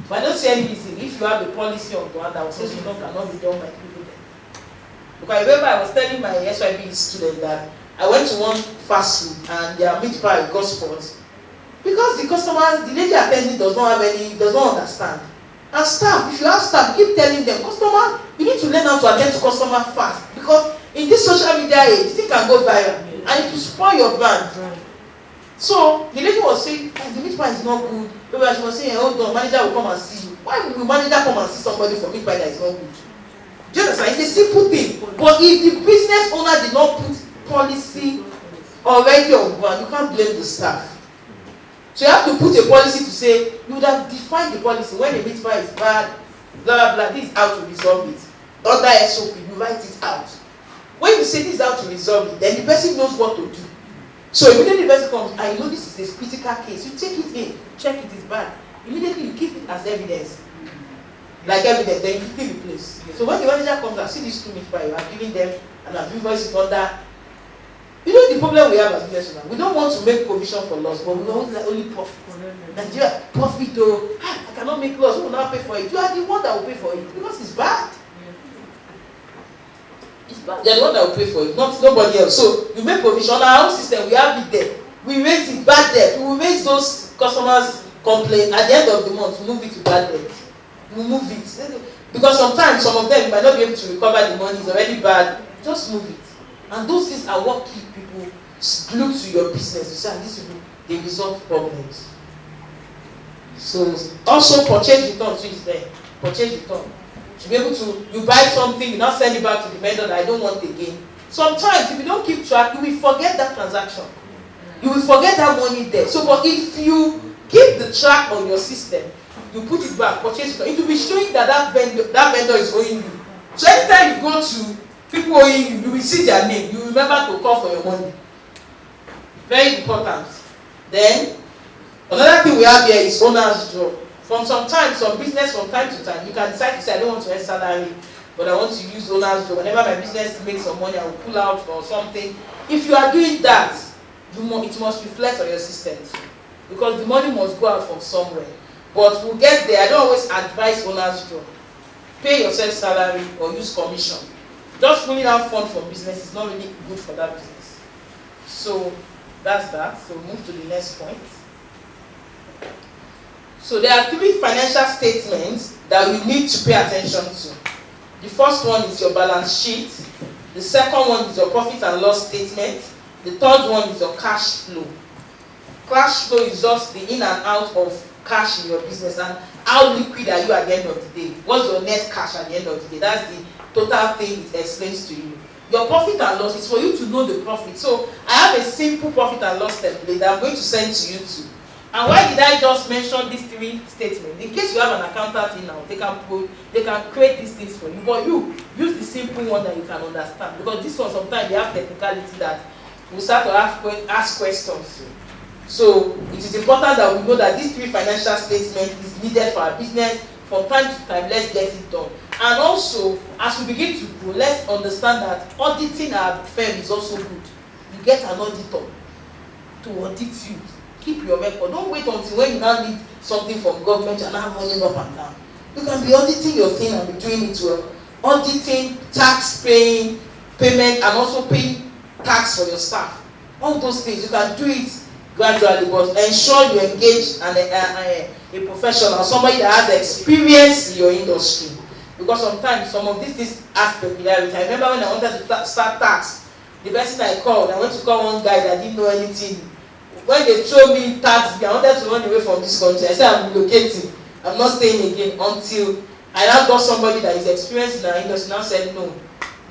But I don't see any reason if you have a policy on ground that sales return cannot be done by people then. Because I remember I was telling my SYB student that I went to one fast food and their meat pie got spoiled. Because the lady attending does not understand. And staff, if you have staff, keep telling them, customer, you need to learn how to attend to customer fast. Because in this social media age, this thing can go viral and it will spoil your brand. So the lady was saying, the meat pie is not good. Maybe she was saying, hold on, manager will come and see you. Why will manager come and see somebody for meat pie that is not good? Do you understand? It's a simple thing. But if the business owner did not put policy already on ground, you can't blame the staff. So you have to put a policy to say, you would have defined the policy. When a meat pie is bad, blah, blah, blah, this is how to resolve it. Under SOP, you write it out. When you say this is how to resolve it, then the person knows what to do. So immediately the person comes, I know this is a critical case. You take it in, check it is bad. Immediately you keep it as evidence. Like evidence, then you quickly replace. So when the manager comes and see these two meat pie, you are giving them and have invoiced it under. You know the problem we have as business owners, we don't want to make provision for loss, but we want only profit. Nigeria, profit though, I cannot make loss, who will not pay for it? You are the one that will pay for it because it's bad. It's bad. You are the one that will pay for it, not nobody else. So you make provision. Our own system, we have it there. We raise it bad debt. We will raise those customers complain at the end of the month. We move it to bad debt. We move it because sometimes some of them you might not be able to recover the money. It's already bad. Just move it. And those things are what keep people glued to your business. You say, these people, they resolve problems. So also purchase return too is there. Purchase return. To be able to, you buy something, you now send it back to the vendor that I don't want again. Sometimes if you don't keep track, you will forget that transaction. You will forget that money there. So but if you keep the track on your system, you put it back, purchase return, it will be showing that vendor is owing you. So anytime you go to people owing you, you will see their name. You remember to call for your money. Very important. Then, another thing we have here is owner's draw. Some business from time to time, you can decide to say, I don't want to earn salary, but I want to use owner's draw. Whenever my business makes some money, I will pull out or something. If you are doing that, it must reflect on your system too. Because the money must go out from somewhere. But we'll get there. I don't always advise owner's draw. Pay yourself salary or use commission. Just pulling out funds from business is not really good for that business. So that's that. So move to the next point. So there are 3 financial statements that you need to pay attention to. The first one is your balance sheet. The second one is your profit and loss statement. The third one is your cash flow. Cash flow is just the in and out of cash in your business and how liquid are you at the end of the day. What's your net cash at the end of the day? That's the total thing it explains to you. Your profit and loss is for you to know the profit. So I have a simple profit and loss template that I'm going to send to you too. And why did I just mention these 3 statements? In case you have an accountant in now, they can create these things for you. But you use the simple one that you can understand. Because this one sometimes they have technicality that we start to ask questions. So it is important that we know that these 3 financial statements is needed for our business. From time to time, let's get it done. And also, as we begin to grow, let's understand that auditing our firm is also good. You get an auditor to audit you. Keep your record. Don't wait until when you now need something from government and now running up and down. You can be auditing your thing and be doing it well. Auditing, tax paying, payment, and also paying tax for your staff. All those things, you can do it gradually, but ensure you engage a professional, somebody that has experience in your industry. Because sometimes some of these things have peculiarity. I remember when I wanted to start tax, the person I called, I went to call one guy that didn't know anything. When they showed me tax, I wanted to run away from this country. I said, I'm relocating. I'm not staying again until I now got somebody that is experienced in our industry. Now said, no,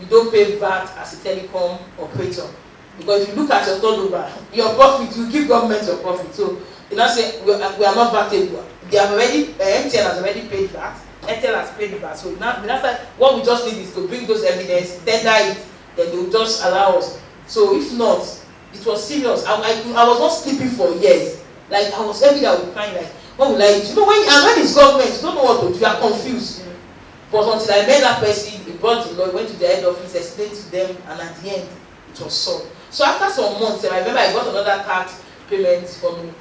you don't pay VAT as a telecom operator. Because if you look at your turnover, your profit, you give government your profit. So they now say, we are not VATable. They have already, MTN has already paid VAT. Airtel has paid VAT. So now what we just need is to bring those evidence, tender it, then they will just allow us. So if not, it was serious. I was not sleeping for years. Like I was every day I would crying like, what will I do? You know, when it's government, you don't know what to do, you are confused. But until I met that person, he brought the law, went to the head office, explained to them, and at the end, it was solved. So after some months, I remember I got another tax payment from me,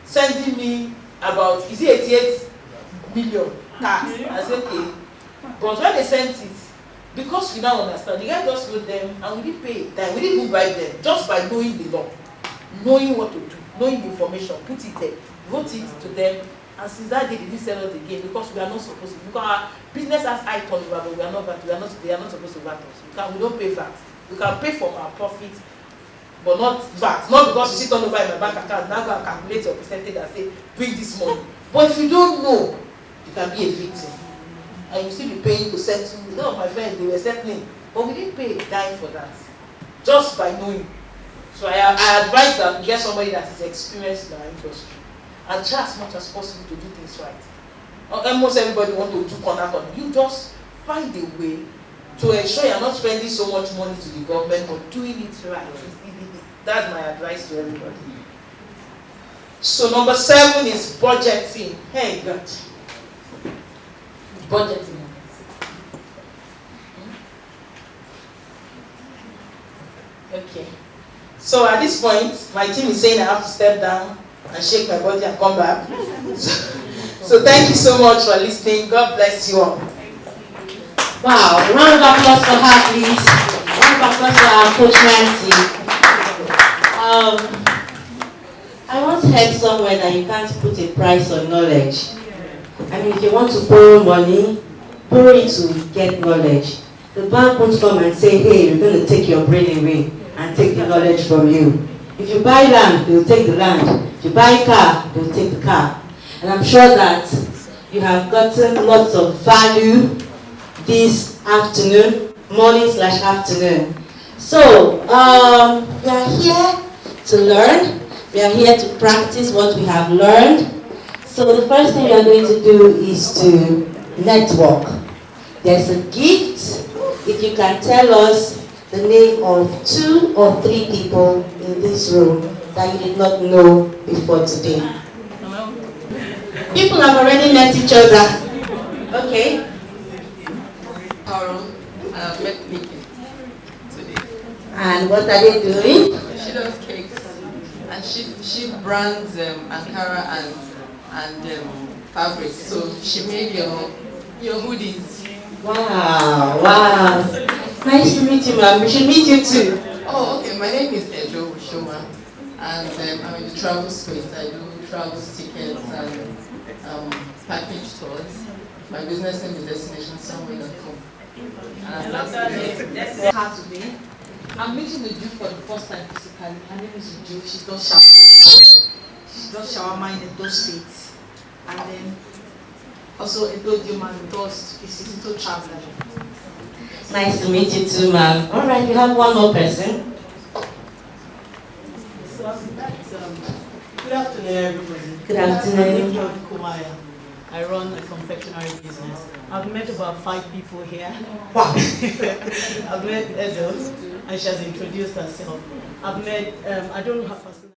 sending me about, is it 88 million tax? I said, okay. But when they sent it, because we now understand, the guy just wrote them and we didn't pay them, we didn't even bribe them, just by knowing the law, knowing what to do, knowing the information, put it there, wrote it to them, and since that day they didn't sell us again because we are not supposed to, because our business has high turnover, but they are not supposed to VAT us. We don't pay VAT. We can pay for our profit, but not VAT. Not because you see turnover in my bank account, now go and calculate your percentage and say, bring this money. But if you don't know, you can be a victim. And you still be paying to settle. A lot of my friends, they were settling, but we didn't pay a dime for that. Just by knowing. So I advise that we get somebody that is experienced in our industry and try as much as possible to do things right. Almost everybody wants to do corner. You just find a way to ensure you're not spending so much money to the government, but doing it right. That's my advice to everybody. So number 7 is budgeting. Hey, God. Budgeting. Okay. So at this point, my team is saying I have to step down and shake my body and come back. So thank you so much for listening. God bless you all. Wow, round of applause for her, please. Round of applause for our Coach Nancy. I once heard somewhere that you can't put a price on knowledge. I mean, if you want to borrow money, borrow it to get knowledge. The bank won't come and say, hey, we're going to take your brain away and take the knowledge from you. If you buy land, they'll take the land. If you buy a car, they'll take the car. And I'm sure that you have gotten lots of value this afternoon, morning/afternoon. So, we are here to learn. We are here to practice what we have learned. So the first thing we are going to do is to network. There's a gift. If you can tell us the name of 2 or 3 people in this room that you did not know before today. People have already met each other. Okay. Carol, and I've met Nikki today. And what are they doing? She does cakes, and she brands Ankara and fabrics. So she made your hoodies. Wow, wow. Nice to meet you, ma'am. We should meet you too. Oh, okay. My name is Edo Shoma, and I'm in the travel space. I do travel tickets and package tours. My business name is DestinationSomewhere.com. And I love started that. That's hard to be. I'm meeting with you for the first time physically. Her name is Jo. She does shawarma. She does shawarma in those states. And then also Edo Dioman does is into traveler. Nice to meet you too, ma'am. All right, we have one more person. So, good afternoon, everybody. Good afternoon. I'm Kumaya. I run a confectionery business. I've met about 5 people here. Wow. I've met Edo, and she has introduced herself. I've met, I don't have personal